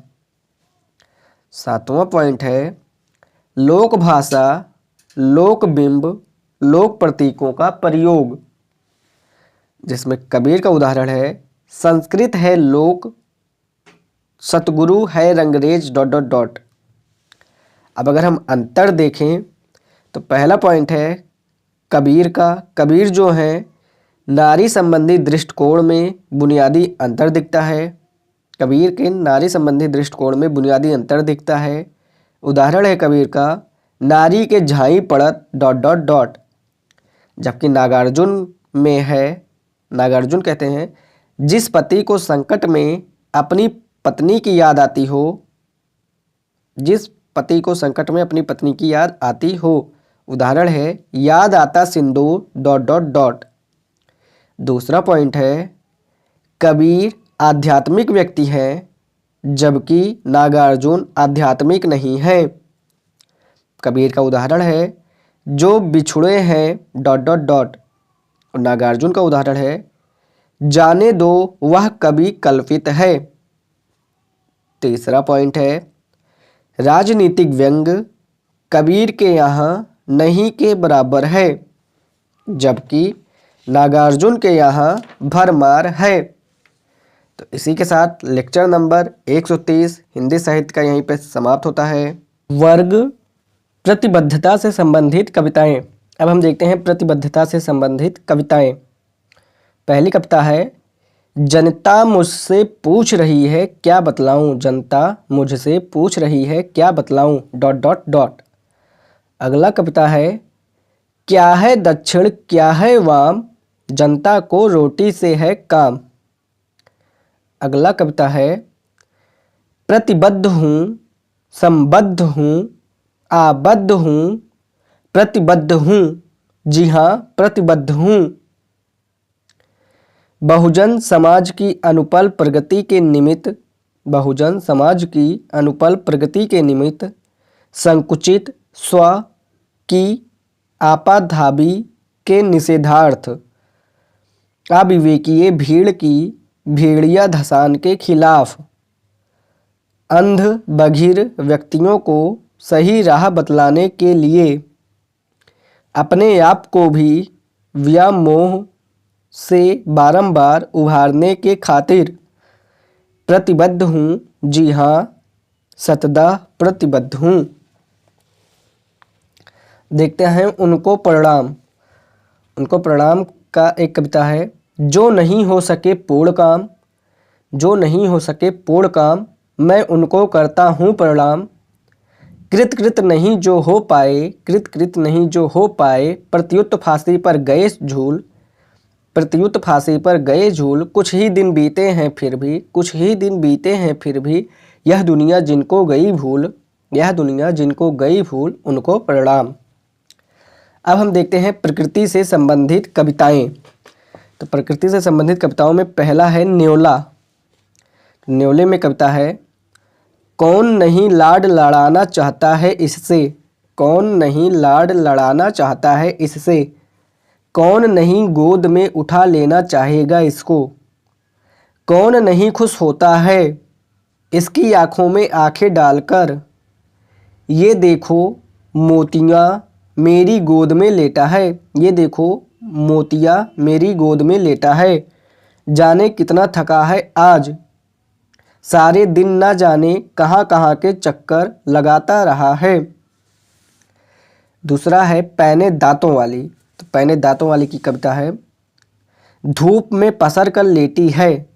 7वां पॉइंट है लोक भाषा, लोक बिंब, लोक प्रतीकों का प्रयोग, जिसमें कबीर का उदाहरण है संस्कृत है लोक, सतगुरु है रंगरेज ... अब अगर हम अंतर देखें तो पहला पॉइंट है कबीर का। कबीर जो है नारी संबंधी दृष्टिकोण में बुनियादी अंतर दिखता है। कबीर के नारी संबंधी दृष्टिकोण में बुनियादी अंतर दिखता है। उदाहरण है कबीर का नारी के झाई पड़त ... जबकि नागार्जुन में है, नागार्जुन कहते हैं जिस पति को संकट में अपनी पत्नी की याद आती हो, जिस पति को संकट में अपनी पत्नी की याद आती हो। उदाहरण है याद आता सिंदूर ... दूसरा पॉइंट है कबीर आध्यात्मिक व्यक्ति है जबकि नागार्जुन आध्यात्मिक नहीं है। कबीर का उदाहरण है जो बिछुड़े हैं ... और नागार्जुन का उदाहरण है जाने दो वह कभी कल्पित है। तीसरा पॉइंट है राजनीतिक व्यंग कबीर के यहाँ नहीं के बराबर है जबकि नागार्जुन के यहाँ भरमार है। तो इसी के साथ लेक्चर नंबर 130 हिंदी साहित्य का यहीं पे समाप्त होता है। वर्ग प्रतिबद्धता से संबंधित कविताएं। अब हम देखते हैं प्रतिबद्धता से संबंधित कविताएं। पहली कविता है जनता मुझसे पूछ रही है क्या बतलाऊं, जनता मुझसे पूछ रही है क्या बतलाऊं ... अगला कविता है क्या है दक्षिण क्या है वाम, जनता को रोटी से है काम। अगला कविता है प्रतिबद्ध हूँ, संबद्ध हूँ, आबद्ध हूँ, प्रतिबद्ध हूँ, जी हाँ प्रतिबद्ध हूँ। बहुजन समाज की अनुपल प्रगति के निमित्त, बहुजन समाज की अनुपल प्रगति के निमित्त संकुचित स्व की आपाधापी के निषेधार्थ अविवेकीय भीड़ की भेड़िया धसान के खिलाफ अंध बधिर व्यक्तियों को सही राह बतलाने के लिए अपने आप को भी व्यामोह से बारंबार उभारने के खातिर प्रतिबद्ध हूँ, जी हाँ सतदा प्रतिबद्ध हूँ। देखते हैं उनको प्रणाम। उनको प्रणाम का एक कविता है जो नहीं हो सके पूर्ण काम, जो नहीं हो सके पूर्ण काम, मैं उनको करता हूँ प्रणाम। कृत कृत नहीं जो हो पाए, कृत कृत नहीं जो हो पाए, प्रत्युत फांसी पर गए झूल, प्रत्युत फांसी पर गए झूल, कुछ ही दिन बीते हैं फिर भी, कुछ ही दिन बीते हैं फिर भी, यह दुनिया जिनको गई भूल, यह दुनिया जिनको गई भूल, उनको प्रणाम। अब हम देखते हैं प्रकृति से संबंधित कविताएं। तो प्रकृति से संबंधित कविताओं में पहला है न्योला। न्योले में कविता है कौन नहीं लाड लड़ाना चाहता है इससे, कौन नहीं लाड लड़ाना चाहता है इससे, कौन नहीं गोद में उठा लेना चाहेगा इसको, कौन नहीं खुश होता है इसकी आंखों में आंखें डालकर, ये देखो मोतिया मेरी गोद में लेटा है, ये देखो मोतिया मेरी गोद में लेटा है, जाने कितना थका है आज, सारे दिन ना जाने कहाँ कहाँ के चक्कर लगाता रहा है। दूसरा है पैने दांतों वाली। तो पैने दांतों वाली की कविता है धूप में पसर कर लेटी है,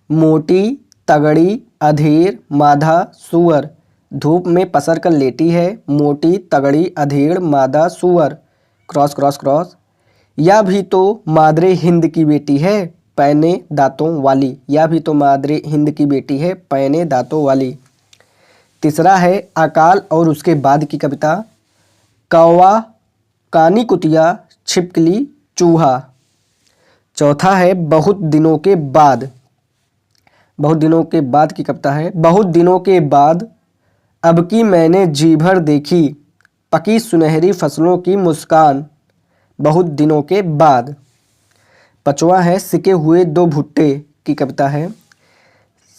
मोटी तगड़ी अधीर माधा सुअर, धूप में पसर कर लेटी है, मोटी तगड़ी अधीर मादा सुअर, क्रॉस क्रॉस क्रॉस, या भी तो मादरे हिंद की बेटी है पैने दांतों वाली, या भी तो मादरे हिंद की बेटी है पैने दांतों वाली। तीसरा है अकाल और उसके बाद की कविता कौवा कानी कुतिया छिपकली चूहा। चौथा है बहुत दिनों के बाद। बहुत दिनों के बाद की कविता है बहुत दिनों के बाद अब की मैंने जी भर देखी पकी सुनहरी फसलों की मुस्कान, बहुत दिनों के बाद। पांचवा है सिके हुए दो भुट्टे की कविता है।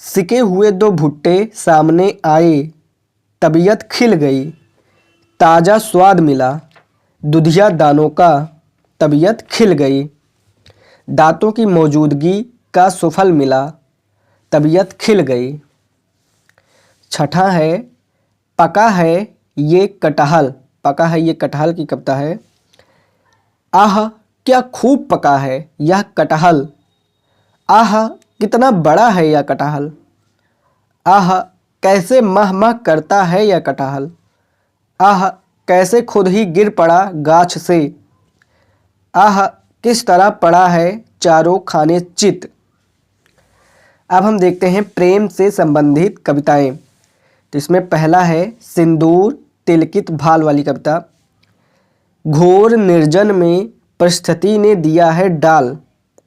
सिके हुए दो भुट्टे सामने आए, तबीयत खिल गई, ताज़ा स्वाद मिला, दुधिया दानों का, तबीयत खिल गई। दांतों की मौजूदगी का सुफल मिला, तबीयत खिल गई। छठा है पका है ये कटहल, पका है ये कटहल की कविता है। आह क्या खूब पका है यह कटहल, आह कितना बड़ा है यह कटहल, आह कैसे मह मह करता है यह कटहल, आह कैसे खुद ही गिर पड़ा गाछ से, आह किस तरह पड़ा है चारों खाने चित। अब हम देखते हैं प्रेम से संबंधित कविताएं। तो इसमें पहला है सिंदूर तिलकित भाल वाली कविता। घोर निर्जन में परिस्थिति ने दिया है डाल,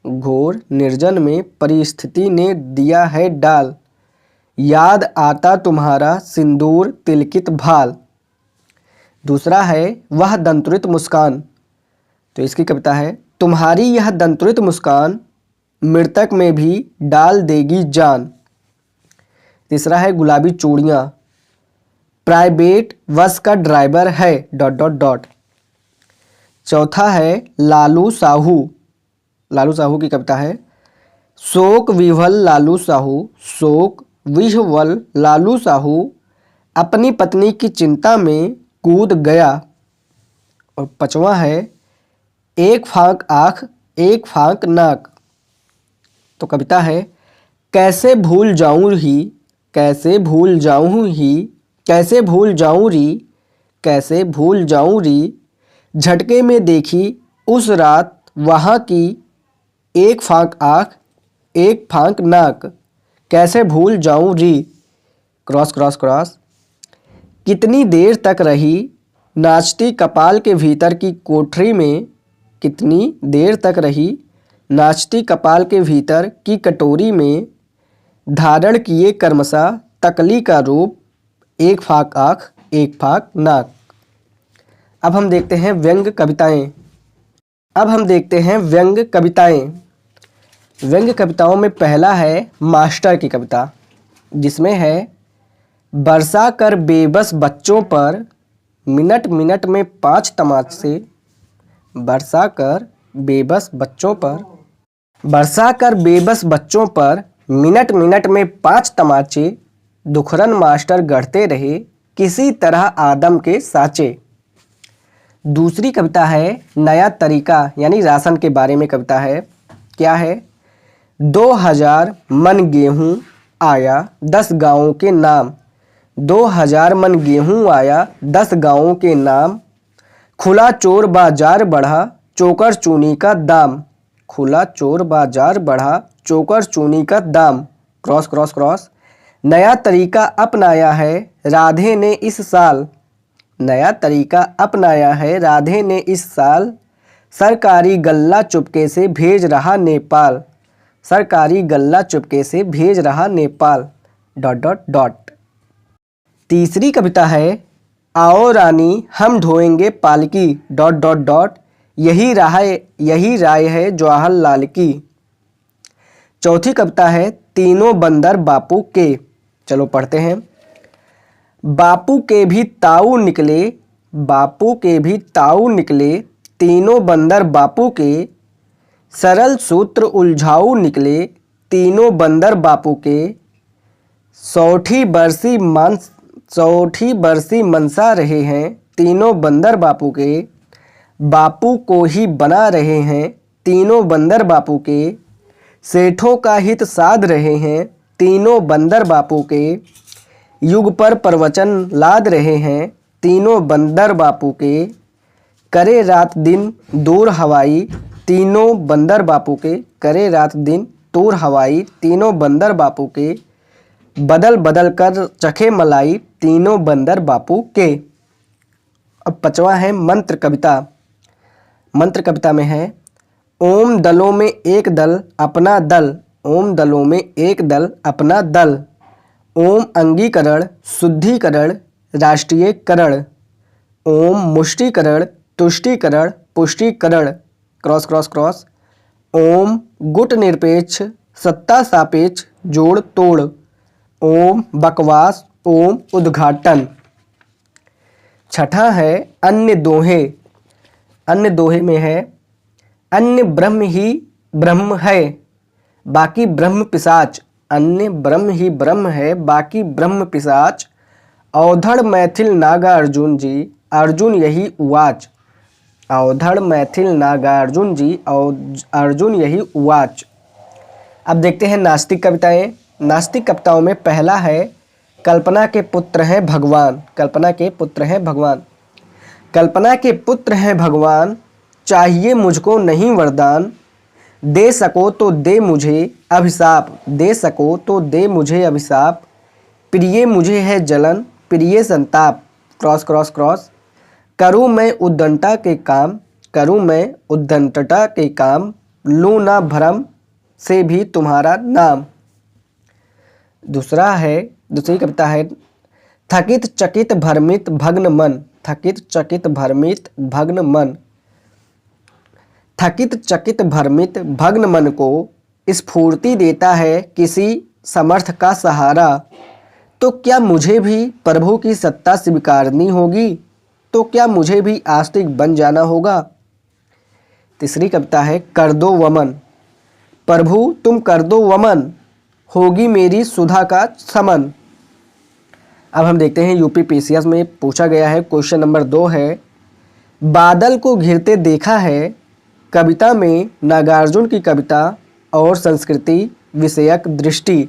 घोर निर्जन में परिस्थिति ने दिया है डाल, याद आता तुम्हारा सिंदूर तिलकित भाल। दूसरा है वह दंतुरित मुस्कान। तो इसकी कविता है तुम्हारी यह दंतुरित मुस्कान मृतक में भी डाल देगी जान। तीसरा है गुलाबी चूड़ियाँ, प्राइवेट बस का ड्राइवर है ... चौथा है लालू साहू, लालू साहू की कविता है। शोक विह्वल लालू साहू, शोक विह्वल लालू साहू अपनी पत्नी की चिंता में कूद गया। और पांचवा है एक फांक आँख एक फांक नाक। तो कविता है कैसे भूल जाऊं ही, कैसे भूल जाऊं ही, कैसे भूल जाऊं री, कैसे भूल जाऊं री, झटके में देखी उस रात वहाँ की, एक फांक आँख एक फांक नाक, कैसे भूल जाऊं री। Cross cross cross. कितनी देर तक रही नाचती कपाल के भीतर की कोठरी में, कितनी देर तक रही नाचती कपाल के भीतर की कटोरी में, धारण किए कर्मशा तकली का रूप, एक फाक आँख एक फाक नाक। अब हम देखते हैं व्यंग्य कविताएं। अब हम देखते हैं व्यंग्य कविताएं। व्यंग्य कविताओं में पहला है मास्टर की कविता, जिसमें है बरसा कर बेबस बच्चों पर मिनट मिनट में 5 तमाचे, बरसा कर बेबस बच्चों पर, बरसा कर बेबस बच्चों पर मिनट मिनट में 5 तमाचे, दुखरन मास्टर गढ़ते रहे किसी तरह आदम के साँचे। दूसरी कविता है नया तरीका, यानी राशन के बारे में कविता है। क्या है 2000 मन गेहूँ आया 10 गाँवों के नाम, 2000 मन गेहूँ आया 10 गाँवों के नाम, खुला चोर बाजार बढ़ा चोकर चूनी का दाम, खुला चोर बाजार बढ़ा चोकर चूनी का दाम। Cross cross cross. नया तरीका अपनाया है राधे ने इस साल, नया तरीका अपनाया है राधे ने इस साल, सरकारी गल्ला चुपके से भेज रहा नेपाल, सरकारी गल्ला चुपके से भेज रहा नेपाल ... तीसरी कविता है आओ रानी हम ढोएंगे पालकी ... यही राय है जवाहरलाल की। चौथी कविता है तीनों बंदर बापू के। चलो पढ़ते हैं। बापू के भी ताऊ निकले, बापू के भी ताऊ निकले, तीनों बंदर बापू के, सरल सूत्र उलझाऊ निकले तीनों बंदर बापू के, 100 बरसी मनसा रहे हैं तीनों बंदर बापू के, बापू को ही बना रहे हैं तीनों बंदर बापू के, सेठों का हित साध रहे हैं तीनों बंदर बापू के, युग पर प्रवचन लाद रहे हैं तीनों बंदर बापू के, करे रात दिन दूर हवाई तीनों बंदर बापू के, करे रात दिन दूर हवाई तीनों बंदर बापू के, बदल बदल कर चखे मलाई तीनों बंदर बापू के। अब पांचवा है मंत्र कविता। मंत्र कविता में है ओम दलों में एक दल अपना दल, ओम दलों में एक दल अपना दल, ओम अंगीकरण शुद्धिकरण राष्ट्रीयकरण, ओम मुष्टिकरण तुष्टिकरण पुष्टिकरण। Cross cross cross. ओम गुट निरपेक्ष सत्ता सापेक्ष जोड़ तोड़। ओम बकवास। ओम उद्घाटन। छठा है अन्य दोहे। अन्य दोहे में है अन्य ब्रह्म ही ब्रह्म है बाकी ब्रह्म पिशाच। अन्य ब्रह्म ही ब्रह्म है बाकी ब्रह्म पिशाच। औधड़ मैथिल नागार्जुन जी अर्जुन यही उवाच। औधड़ मैथिल नागार्जुन जी अर्जुन यही उवाच। अब देखते हैं नास्तिक कविताएं। नास्तिक कविताओं में पहला है कल्पना के पुत्र हैं भगवान। कल्पना के पुत्र हैं भगवान। कल्पना के पुत्र हैं भगवान चाहिए मुझको नहीं वरदान। दे सको तो दे मुझे अभिशाप। दे सको तो दे मुझे अभिशाप। प्रिय मुझे है जलन प्रिय संताप। Cross cross cross. करूँ मैं उद्दंडता के काम। करूँ मैं उद्दंडता के काम। लूँ ना भरम से भी तुम्हारा नाम। दूसरी कविता है थकित चकित भ्रमित भग्न मन। थकित चकित भ्रमित भग्न मन। थकित चकित भ्रमित भग्न मन को स्फूर्ति देता है किसी समर्थ का सहारा। तो क्या मुझे भी प्रभु की सत्ता स्वीकारनी होगी। तो क्या मुझे भी आस्तिक बन जाना होगा। तीसरी कविता है कर दो वमन। प्रभु तुम कर दो वमन होगी मेरी सुधा का समन। अब हम देखते हैं यूपीपीसीएस में पूछा गया है क्वेश्चन नंबर 2 है बादल को घिरते देखा है कविता में नागार्जुन की कविता और संस्कृति विषयक दृष्टि।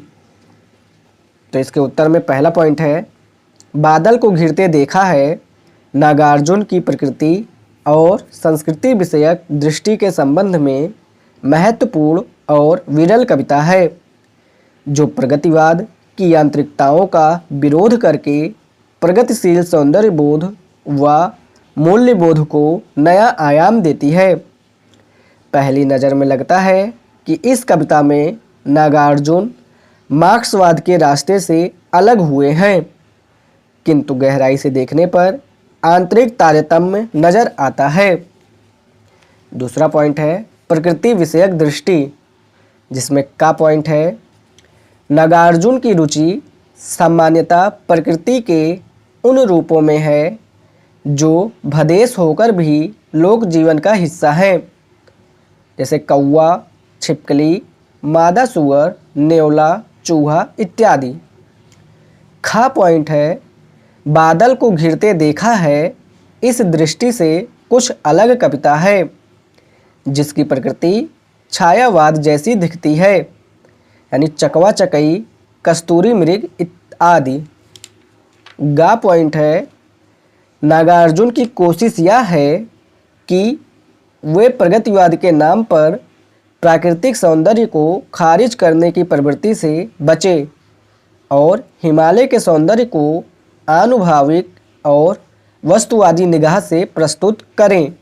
तो इसके उत्तर में पहला पॉइंट है बादल को घिरते देखा है नागार्जुन की प्रकृति और संस्कृति विषयक दृष्टि के संबंध में महत्वपूर्ण और विरल कविता है जो प्रगतिवाद की यांत्रिकताओं का विरोध करके प्रगतिशील सौंदर्य बोध व मूल्य बोध को नया आयाम देती है। पहली नज़र में लगता है कि इस कविता में नागार्जुन मार्क्सवाद के रास्ते से अलग हुए हैं किंतु गहराई से देखने पर आंतरिक तारतम्य नजर आता है। दूसरा पॉइंट है प्रकृति विषयक दृष्टि जिसमें का पॉइंट है नागार्जुन की रुचि सामान्यतः प्रकृति के उन रूपों में है जो भदेश होकर भी लोक जीवन का हिस्सा है जैसे कौवा छिपकली मादा सुअर नेवला चूहा इत्यादि। खा पॉइंट है बादल को घिरते देखा है इस दृष्टि से कुछ अलग कविता है जिसकी प्रकृति छायावाद जैसी दिखती है यानी चकवा चकई कस्तूरी मृग आदि। गा पॉइंट है नागार्जुन की कोशिश यह है कि वे प्रगतिवाद के नाम पर प्राकृतिक सौंदर्य को खारिज करने की प्रवृत्ति से बचे और हिमालय के सौंदर्य को आनुभाविक और वस्तुवादी निगाह से प्रस्तुत करें।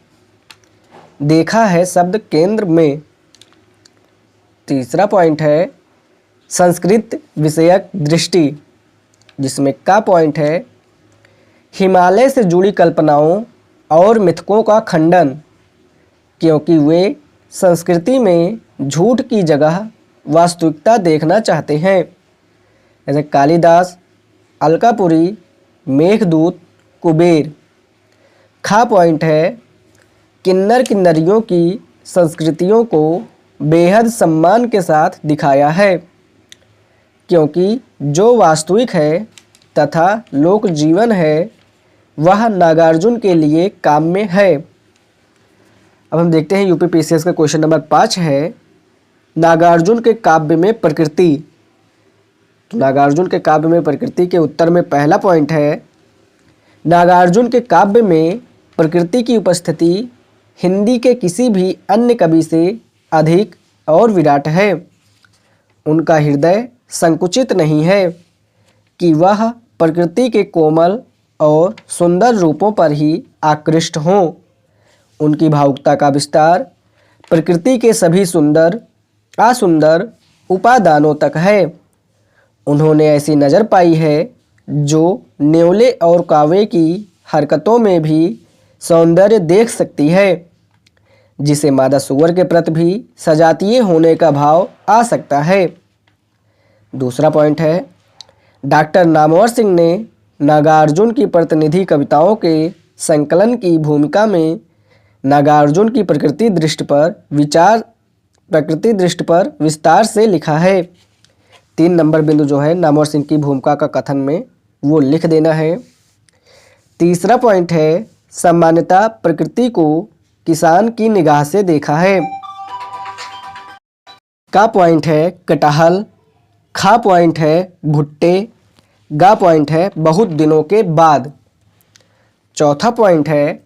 देखा है शब्द केंद्र में। तीसरा पॉइंट है संस्कृत विषयक दृष्टि जिसमें का पॉइंट है हिमालय से जुड़ी कल्पनाओं और मिथकों का खंडन क्योंकि वे संस्कृति में झूठ की जगह वास्तविकता देखना चाहते हैं जैसे कालिदास अलकापुरी मेघदूत कुबेर। खा पॉइंट है किन्नर किन्नरियों की संस्कृतियों को बेहद सम्मान के साथ दिखाया है क्योंकि जो वास्तविक है तथा लोक जीवन है वह नागार्जुन के लिए काम्य है। अब हम देखते हैं यूपीपीसीएस का क्वेश्चन नंबर 5 है नागार्जुन के काव्य में प्रकृति। तो नागार्जुन के काव्य में प्रकृति के उत्तर में पहला पॉइंट है नागार्जुन के काव्य में प्रकृति की उपस्थिति हिंदी के किसी भी अन्य कवि से अधिक और विराट है। उनका हृदय संकुचित नहीं है कि वह प्रकृति के कोमल और सुंदर रूपों पर ही आकृष्ट हों। उनकी भावुकता का विस्तार प्रकृति के सभी सुंदर असुंदर उपादानों तक है। उन्होंने ऐसी नज़र पाई है जो नेवले और कावे की हरकतों में भी सौंदर्य देख सकती है। जिसे मादा सुअर के प्रति भी सजातीय होने का भाव आ सकता है। दूसरा पॉइंट है, डॉक्टर नामवर सिंह ने नागार्जुन की प्रतिनिधि कविताओं के संकलन की भूमिका में नागार्जुन की प्रकृति दृष्टि पर विस्तार से लिखा है। 3 नंबर बिंदु जो है नामवर सिंह की भूमिका का कथन में वो लिख देना है। तीसरा पॉइंट है, सामान्यतः प्रकृति को किसान की निगाह से देखा है। का पॉइंट है कटहल, खा पॉइंट है भुट्टे, गा पॉइंट है बहुत दिनों के बाद। चौथा पॉइंट है,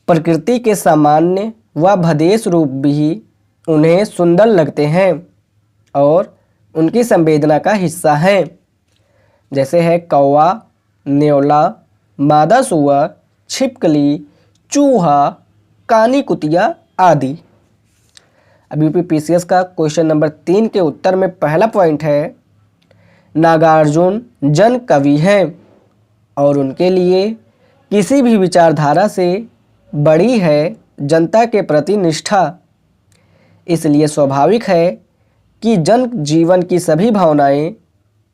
प्रकृति के सामान्य व भदेश रूप भी उन्हें सुंदर लगते हैं और उनकी संवेदना का हिस्सा हैं, जैसे है कौवा, न्योला, मादा सुअर, छिपकली, चूहा, कानी कुतिया आदि। अब यूपीपीसीएस का क्वेश्चन नंबर 3 के उत्तर में पहला पॉइंट है, नागार्जुन जन कवि हैं और उनके लिए किसी भी विचारधारा से बड़ी है जनता के प्रति निष्ठा। इसलिए स्वाभाविक है कि जन जीवन की सभी भावनाएं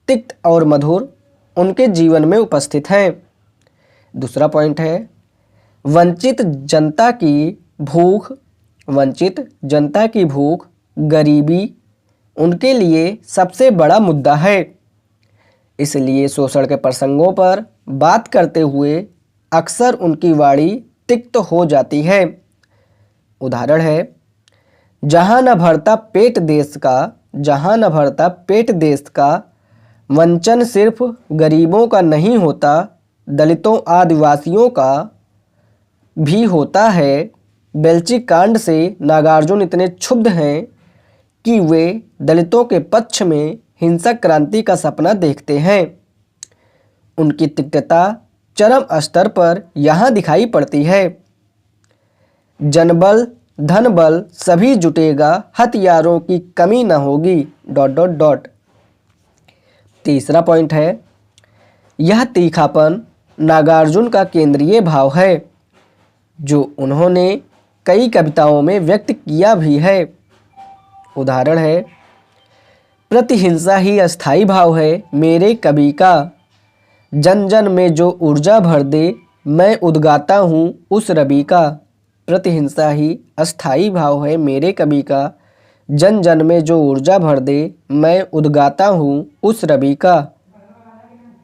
तिक्त और मधुर उनके जीवन में उपस्थित हैं। दूसरा पॉइंट है, वंचित जनता की भूख, गरीबी उनके लिए सबसे बड़ा मुद्दा है। इसलिए शोषण के प्रसंगों पर बात करते हुए अक्सर उनकी वाणी तिक्त हो जाती है। उदाहरण है, जहाँ न भरता पेट देश का, वंचन सिर्फ गरीबों का नहीं होता, दलितों आदिवासियों का भी होता है। बेल्ची कांड से नागार्जुन इतने क्षुब्ध हैं कि वे दलितों के पक्ष में हिंसक क्रांति का सपना देखते हैं। उनकी तिक्तता चरम स्तर पर यहाँ दिखाई पड़ती है। जनबल धनबल सभी जुटेगा, हथियारों की कमी न होगी... तीसरा पॉइंट है, यह तीखापन नागार्जुन का केंद्रीय भाव है जो उन्होंने कई कविताओं में व्यक्त किया भी है। उदाहरण है, प्रतिहिंसा ही अस्थाई भाव है मेरे कवि का, जन जन में जो ऊर्जा भर दे मैं उद्गाता हूँ उस रवि का। प्रतिहिंसा ही अस्थाई भाव है मेरे कवि का, जन जन में जो ऊर्जा भर दे मैं उद्गाता हूँ उस रवि का।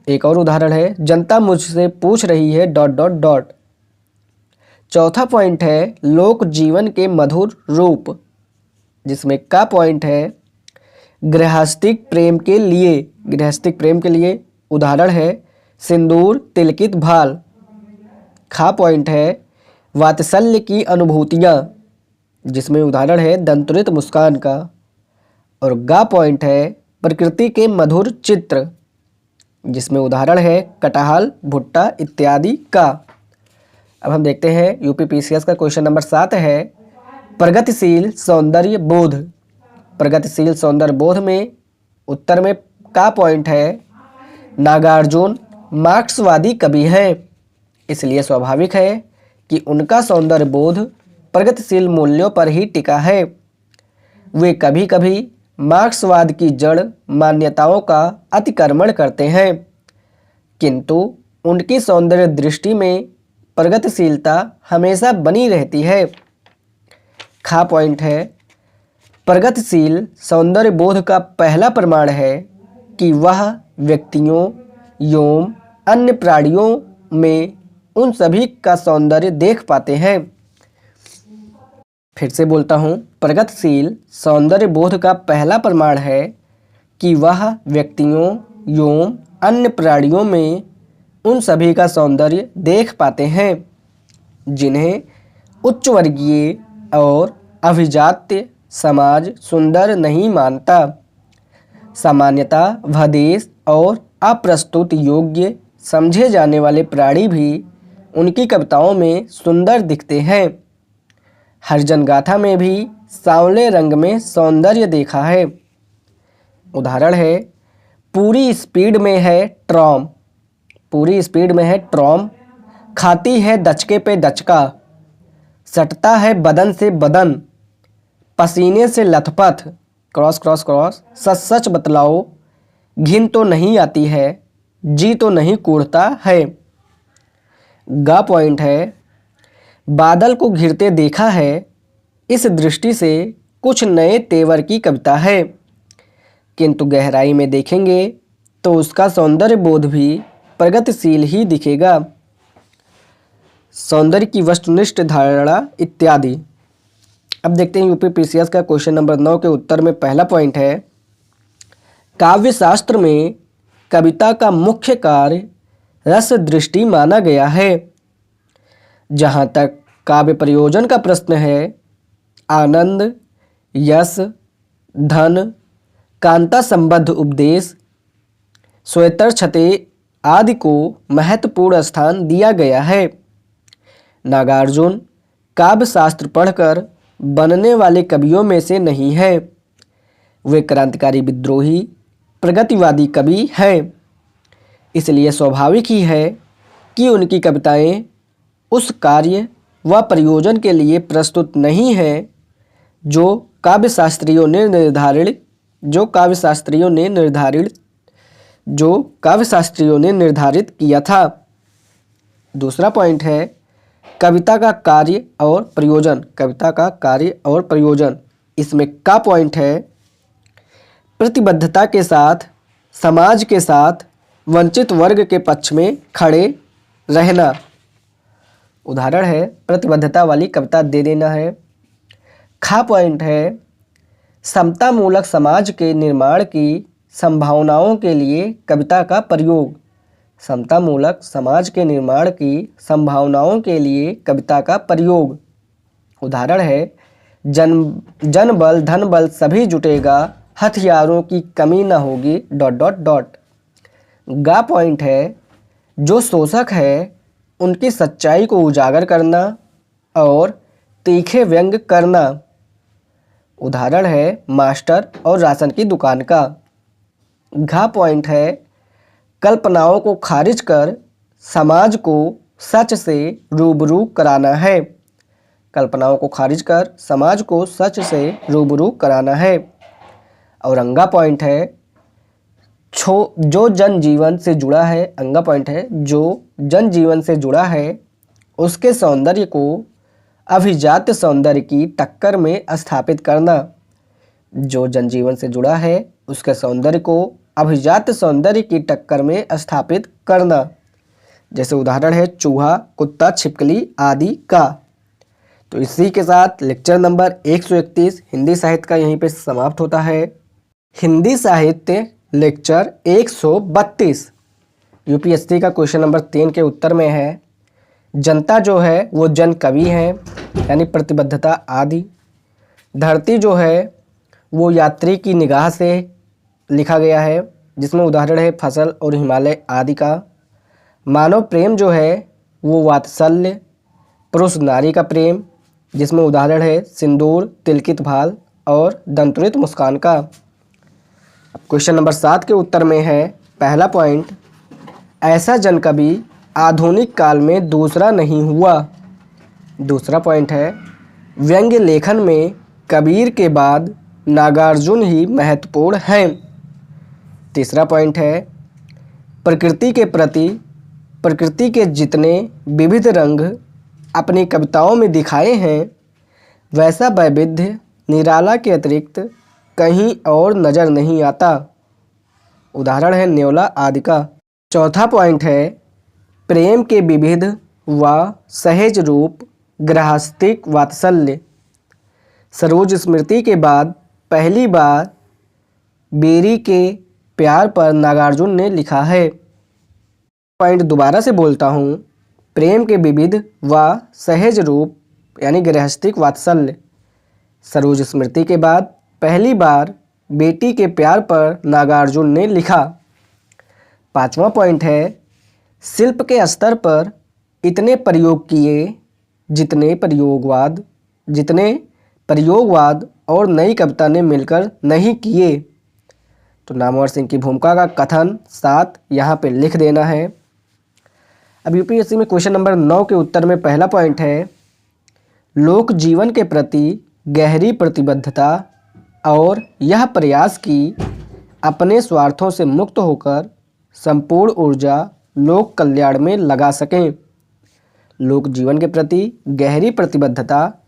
एक और उदाहरण है, जनता मुझसे पूछ रही है... चौथा पॉइंट है, लोक जीवन के मधुर रूप, जिसमें का पॉइंट है गृहस्थिक प्रेम के लिए। उदाहरण है, सिंदूर तिलकित भाल। खा पॉइंट है वात्सल्य की अनुभूतियाँ, जिसमें उदाहरण है दंतुरित मुस्कान का। और गा पॉइंट है प्रकृति के मधुर चित्र, जिसमें उदाहरण है कटहल, भुट्टा इत्यादि का। अब हम देखते हैं यूपीपीसीएस का क्वेश्चन नंबर 7 है, प्रगतिशील सौंदर्य बोध में उत्तर में का पॉइंट है, नागार्जुन मार्क्सवादी कवि हैं। इसलिए स्वाभाविक है कि उनका सौंदर्य बोध प्रगतिशील मूल्यों पर ही टिका है। वे कभी कभी मार्क्सवाद की जड़ मान्यताओं का अतिक्रमण करते हैं, किंतु उनकी सौंदर्य दृष्टि में प्रगतिशीलता हमेशा बनी रहती है। खा पॉइंट है प्रगतिशील सौंदर्य बोध का पहला प्रमाण है कि वह व्यक्तियों एवं अन्य प्राणियों में उन सभी का सौंदर्य देख पाते हैं। फिर से बोलता हूँ, प्रगतिशील सौंदर्य बोध का पहला प्रमाण है कि वह व्यक्तियों एवं अन्य प्राणियों में उन सभी का सौंदर्य देख पाते हैं जिन्हें उच्च वर्गीय और अभिजात्य समाज सुंदर नहीं मानता। सामान्यतः भदेश और अप्रस्तुत योग्य समझे जाने वाले प्राणी भी उनकी कविताओं में सुंदर दिखते हैं। हरिजन गाथा में भी सांवले रंग में सौंदर्य देखा है। उदाहरण है, पूरी स्पीड में है ट्रॉम, खाती है दचके पे दचका। सटता है बदन से बदन, पसीने से लथपथ, क्रॉस क्रॉस क्रॉस, सच सच बतलाओ, घिन तो नहीं आती है, जी तो नहीं कूढ़ता है। गा पॉइंट है, बादल को घिरते देखा है, इस दृष्टि से कुछ नए तेवर की कविता है, किंतु गहराई में देखेंगे तो उसका सौंदर्य बोध भी प्रगतिशील ही दिखेगा। सौंदर्य की वस्तुनिष्ठ धारणा इत्यादि। अब देखते हैं यूपीपीसीएस का क्वेश्चन नंबर 9 के उत्तर में पहला पॉइंट है, काव्य शास्त्र में कविता का मुख्य कार्य रस दृष्टि माना गया है। जहाँ तक काव्य प्रयोजन का प्रश्न है, आनंद, यश, धन, कांता संबद्ध उपदेश, स्वेतर छते आदि को महत्वपूर्ण स्थान दिया गया है। नागार्जुन काव्य शास्त्र पढ़कर बनने वाले कवियों में से नहीं है। वे क्रांतिकारी विद्रोही प्रगतिवादी कवि हैं। इसलिए स्वाभाविक ही है कि उनकी कविताएं उस कार्य व प्रयोजन के लिए प्रस्तुत नहीं हैं जो काव्यशास्त्रियों ने निर्धारित किया था। दूसरा पॉइंट है, कविता का कार्य और प्रयोजन। इसमें का पॉइंट है, प्रतिबद्धता के साथ समाज के साथ वंचित वर्ग के पक्ष में खड़े रहना। उदाहरण है, प्रतिबद्धता वाली कविता दे देना है। खा पॉइंट है, समतामूलक समाज के निर्माण की संभावनाओं के लिए कविता का प्रयोग। समतामूलक समाज के निर्माण की संभावनाओं के लिए कविता का प्रयोग। उदाहरण है, जन बल धन बल सभी जुटेगा, हथियारों की कमी न होगी ... गा पॉइंट है, जो शोषक है उनकी सच्चाई को उजागर करना और तीखे व्यंग करना। उदाहरण है, मास्टर और राशन की दुकान का। घा पॉइंट है, कल्पनाओं को खारिज कर समाज को सच से रूबरू कराना है। कल्पनाओं को खारिज कर समाज को सच से रूबरू कराना है। और अंगा पॉइंट है, जो जनजीवन से जुड़ा है, अंगा पॉइंट है, जो जनजीवन से जुड़ा है उसके सौंदर्य को अभिजात सौंदर्य की टक्कर में स्थापित करना। जो जनजीवन से जुड़ा है उसके सौंदर्य को अभिजात सौंदर्य की टक्कर में स्थापित करना। जैसे उदाहरण है, चूहा, कुत्ता, छिपकली आदि का। तो इसी के साथ लेक्चर नंबर 131 हिंदी साहित्य का यहीं पे समाप्त होता है। हिंदी साहित्य लेक्चर 132 यूपीएससी का क्वेश्चन नंबर 3 के उत्तर में है, जनता जो है वो जन कवि है, यानी प्रतिबद्धता आदि। धरती जो है वो यात्री की निगाह से लिखा गया है, जिसमें उदाहरण है फसल और हिमालय आदि का। मानव प्रेम जो है वो वात्सल्य, पुरुष नारी का प्रेम, जिसमें उदाहरण है सिंदूर, तिलकित भाल और दंतुरित मुस्कान का। क्वेश्चन नंबर 7 के उत्तर में है, पहला पॉइंट, ऐसा जन कवि आधुनिक काल में दूसरा नहीं हुआ। दूसरा पॉइंट है, व्यंग्य लेखन में कबीर के बाद नागार्जुन ही महत्वपूर्ण हैं। तीसरा पॉइंट है, प्रकृति के प्रति प्रकृति के जितने विविध रंग अपनी कविताओं में दिखाए हैं वैसा वैविध्य निराला के अतिरिक्त कहीं और नज़र नहीं आता। उदाहरण है न्योला आदि का। चौथा पॉइंट है, प्रेम के विविध व सहज रूप गृहस्थिक वात्सल्य। सरोज स्मृति के बाद पहली बार बेरी के प्यार पर नागार्जुन ने लिखा है। पॉइंट दोबारा से बोलता हूँ, प्रेम के विविध व सहज रूप यानी गृहस्थिक वात्सल्य। सरोज स्मृति के बाद पहली बार बेटी के प्यार पर नागार्जुन ने लिखा। पांचवा पॉइंट है, शिल्प के स्तर पर इतने प्रयोग किए जितने प्रयोगवाद और नई कविता ने मिलकर नहीं किए। तो नामवर सिंह की भूमिका का कथन 7 यहाँ पे लिख देना है। अब यूपीएससी में क्वेश्चन नंबर 9 के उत्तर में पहला पॉइंट है, लोक जीवन के प्रति गहरी प्रतिबद्धता और यह प्रयास कि अपने स्वार्थों से मुक्त होकर संपूर्ण ऊर्जा लोक कल्याण में लगा सकें। लोक जीवन के प्रति गहरी प्रतिबद्धता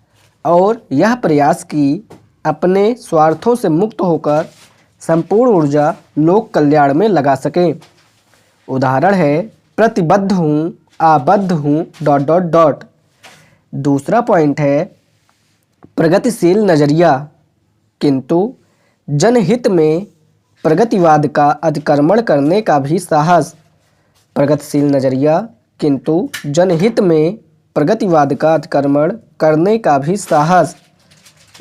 और यह प्रयास कि अपने स्वार्थों से मुक्त होकर संपूर्ण ऊर्जा लोक कल्याण में लगा सकें। उदाहरण है प्रतिबद्ध हूँ, आबद्ध हूँ ... दूसरा पॉइंट है प्रगतिशील नज़रिया, किंतु जनहित में प्रगतिवाद का अतिक्रमण करने का भी साहस। प्रगतिशील नज़रिया किंतु जनहित में प्रगतिवाद का अतिक्रमण करने का भी साहस।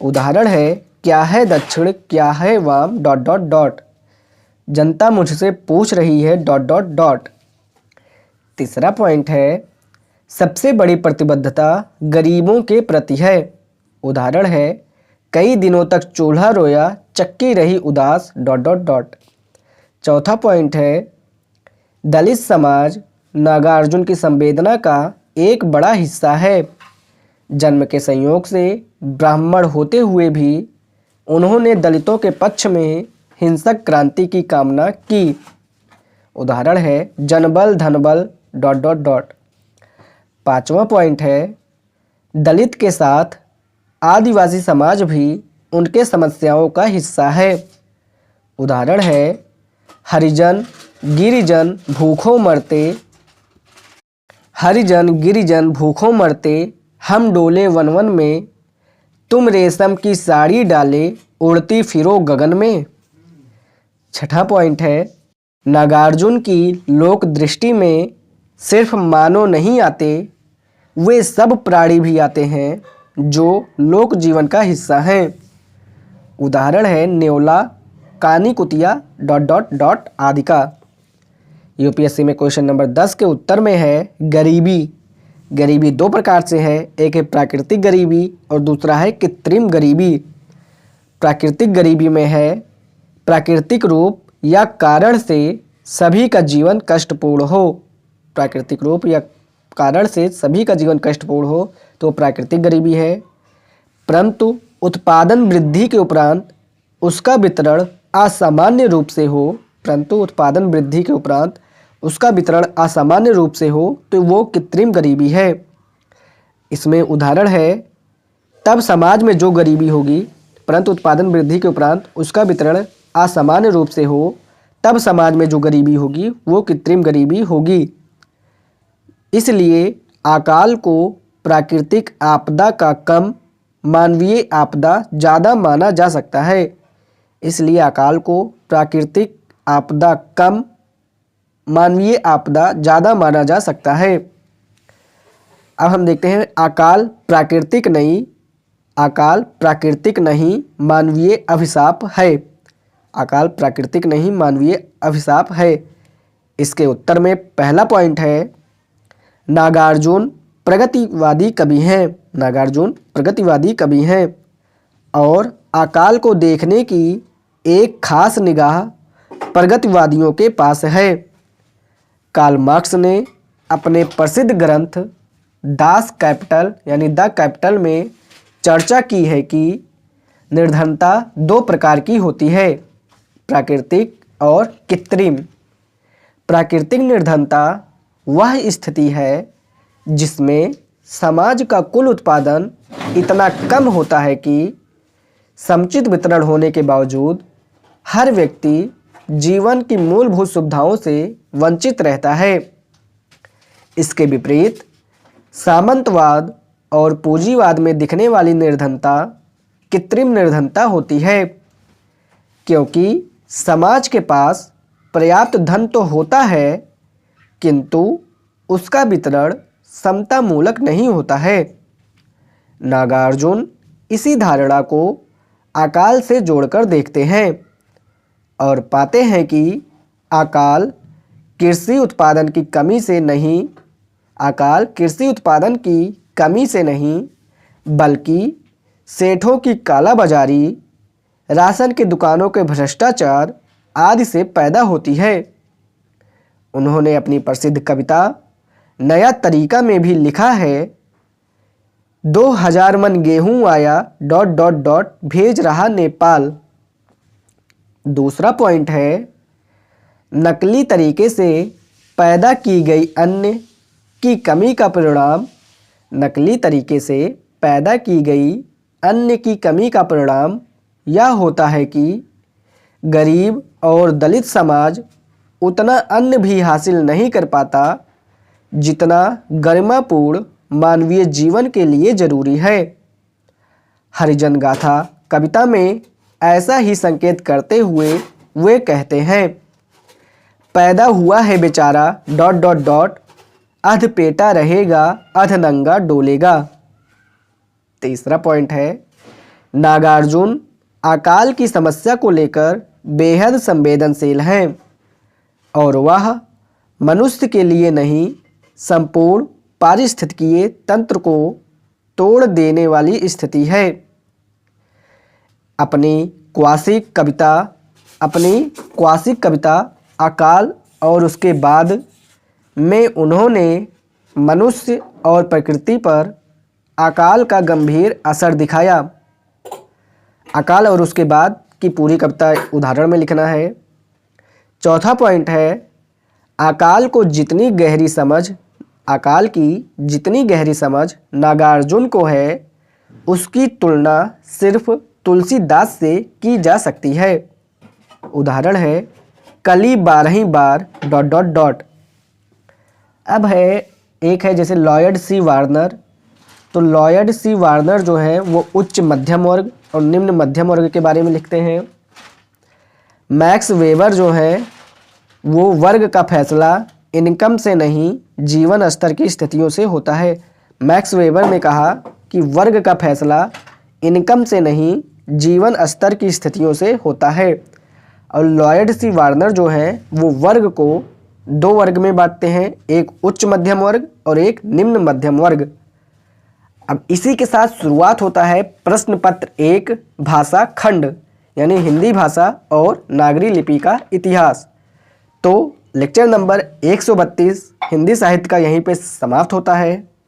उदाहरण है क्या है दक्षिण, क्या है वाम ... जनता मुझसे पूछ रही है ... तीसरा पॉइंट है सबसे बड़ी प्रतिबद्धता गरीबों के प्रति है। उदाहरण है कई दिनों तक चूल्हा रोया, चक्की रही उदास ... चौथा पॉइंट है दलित समाज नागार्जुन की संवेदना का एक बड़ा हिस्सा है। जन्म के संयोग से ब्राह्मण होते हुए भी उन्होंने दलितों के पक्ष में हिंसक क्रांति की कामना की। उदाहरण है जनबल धनबल ... पांचवा पॉइंट है दलित के साथ आदिवासी समाज भी उनके समस्याओं का हिस्सा है। उदाहरण है हरिजन गिरिजन भूखों मरते हम डोले वन वन में, तुम रेशम की साड़ी डाले उड़ती फिरो गगन में। छठा पॉइंट है नागार्जुन की लोक दृष्टि में सिर्फ मानव नहीं आते, वे सब प्राणी भी आते हैं जो लोक जीवन का हिस्सा हैं। उदाहरण है नेवला, कानी कुतिया ... आदि का। यूपीएससी में क्वेश्चन नंबर 10 के उत्तर में है गरीबी। गरीबी दो प्रकार से है, एक है प्राकृतिक गरीबी और दूसरा है कृत्रिम गरीबी। प्राकृतिक गरीबी में है प्राकृतिक रूप या कारण से सभी का जीवन कष्टपूर्ण हो। प्राकृतिक रूप या कारण से सभी का जीवन कष्टपूर्ण हो तो प्राकृतिक गरीबी है। परंतु उत्पादन वृद्धि के उपरांत उसका वितरण असामान्य रूप से हो तो वो कृत्रिम गरीबी है। इसमें उदाहरण है तब समाज में जो गरीबी होगी परंतु उत्पादन वृद्धि के उपरांत उसका वितरण असामान्य रूप से हो, तब समाज में जो गरीबी होगी वो कृत्रिम गरीबी होगी। इसलिए अकाल को प्राकृतिक आपदा का कम, मानवीय आपदा ज़्यादा माना जा सकता है। इसलिए अकाल को प्राकृतिक आपदा कम, मानवीय आपदा ज़्यादा माना जा सकता है। अब हम देखते हैं अकाल प्राकृतिक नहीं मानवीय अभिशाप है। अकाल प्राकृतिक नहीं मानवीय अभिशाप है। इसके उत्तर में पहला पॉइंट है नागार्जुन प्रगतिवादी कवि हैं और अकाल को देखने की एक खास निगाह प्रगतिवादियों के पास है। कार्ल मार्क्स ने अपने प्रसिद्ध ग्रंथ द कैपिटल में चर्चा की है कि निर्धनता दो प्रकार की होती है, प्राकृतिक और कृत्रिम। प्राकृतिक निर्धनता वह स्थिति है जिसमें समाज का कुल उत्पादन इतना कम होता है कि समुचित वितरण होने के बावजूद हर व्यक्ति जीवन की मूलभूत सुविधाओं से वंचित रहता है। इसके विपरीत सामंतवाद और पूंजीवाद में दिखने वाली निर्धनता कृत्रिम निर्धनता होती है, क्योंकि समाज के पास पर्याप्त धन तो होता है किंतु उसका वितरण समतामूलक नहीं होता है। नागार्जुन इसी धारणा को अकाल से जोड़कर देखते हैं और पाते हैं कि अकाल कृषि उत्पादन की कमी से नहीं बल्कि सेठों की कालाबाजारी, राशन की दुकानों के भ्रष्टाचार आदि से पैदा होती है। उन्होंने अपनी प्रसिद्ध कविता नया तरीका में भी लिखा है, 2000 मन गेहूं आया ... भेज रहा नेपाल। दूसरा पॉइंट है, नकली तरीके से पैदा की गई अन्न की कमी का परिणाम। नकली तरीके से पैदा की गई अन्न की कमी का परिणाम यह होता है कि गरीब और दलित समाज उतना अन्न भी हासिल नहीं कर पाता जितना गरिमापूर्ण मानवीय जीवन के लिए जरूरी है। हरिजन गाथा कविता में ऐसा ही संकेत करते हुए वे कहते हैं, पैदा हुआ है बेचारा ... अध पेटा रहेगा अध नंगा डोलेगा। तीसरा पॉइंट है, नागार्जुन अकाल की समस्या को लेकर बेहद संवेदनशील हैं और वह मनुष्य के लिए नहीं संपूर्ण पारिस्थितिकीय तंत्र को तोड़ देने वाली स्थिति है। अपनी क्वासिक कविता अकाल और उसके बाद में उन्होंने मनुष्य और प्रकृति पर अकाल का गंभीर असर दिखाया। अकाल और उसके बाद की पूरी कविता उदाहरण में लिखना है। चौथा पॉइंट है, अकाल की जितनी गहरी समझ नागार्जुन को है उसकी तुलना सिर्फ तुलसीदास से की जा सकती है। उदाहरण है, कली 12 बार ... अब एक है जैसे लॉयड सी वार्नर। तो लॉयड सी वार्नर जो है वो उच्च मध्यम वर्ग और निम्न मध्यम वर्ग के बारे में लिखते हैं। मैक्स वेबर जो है वो वर्ग का फैसला इनकम से नहीं जीवन स्तर की स्थितियों से होता है। मैक्स वेबर ने कहा कि वर्ग का फैसला इनकम से नहीं जीवन स्तर की स्थितियों से होता है। और लॉयड सी वार्नर जो है वो वर्ग को 2 वर्ग में बांटते हैं, एक उच्च मध्यम वर्ग और एक निम्न मध्यम वर्ग। अब इसी के साथ शुरुआत होता है प्रश्न पत्र 1 भाषा खंड, यानी हिंदी भाषा और नागरी लिपि का इतिहास। तो लेक्चर नंबर 132 हिंदी साहित्य का यहीं पे समाप्त होता है।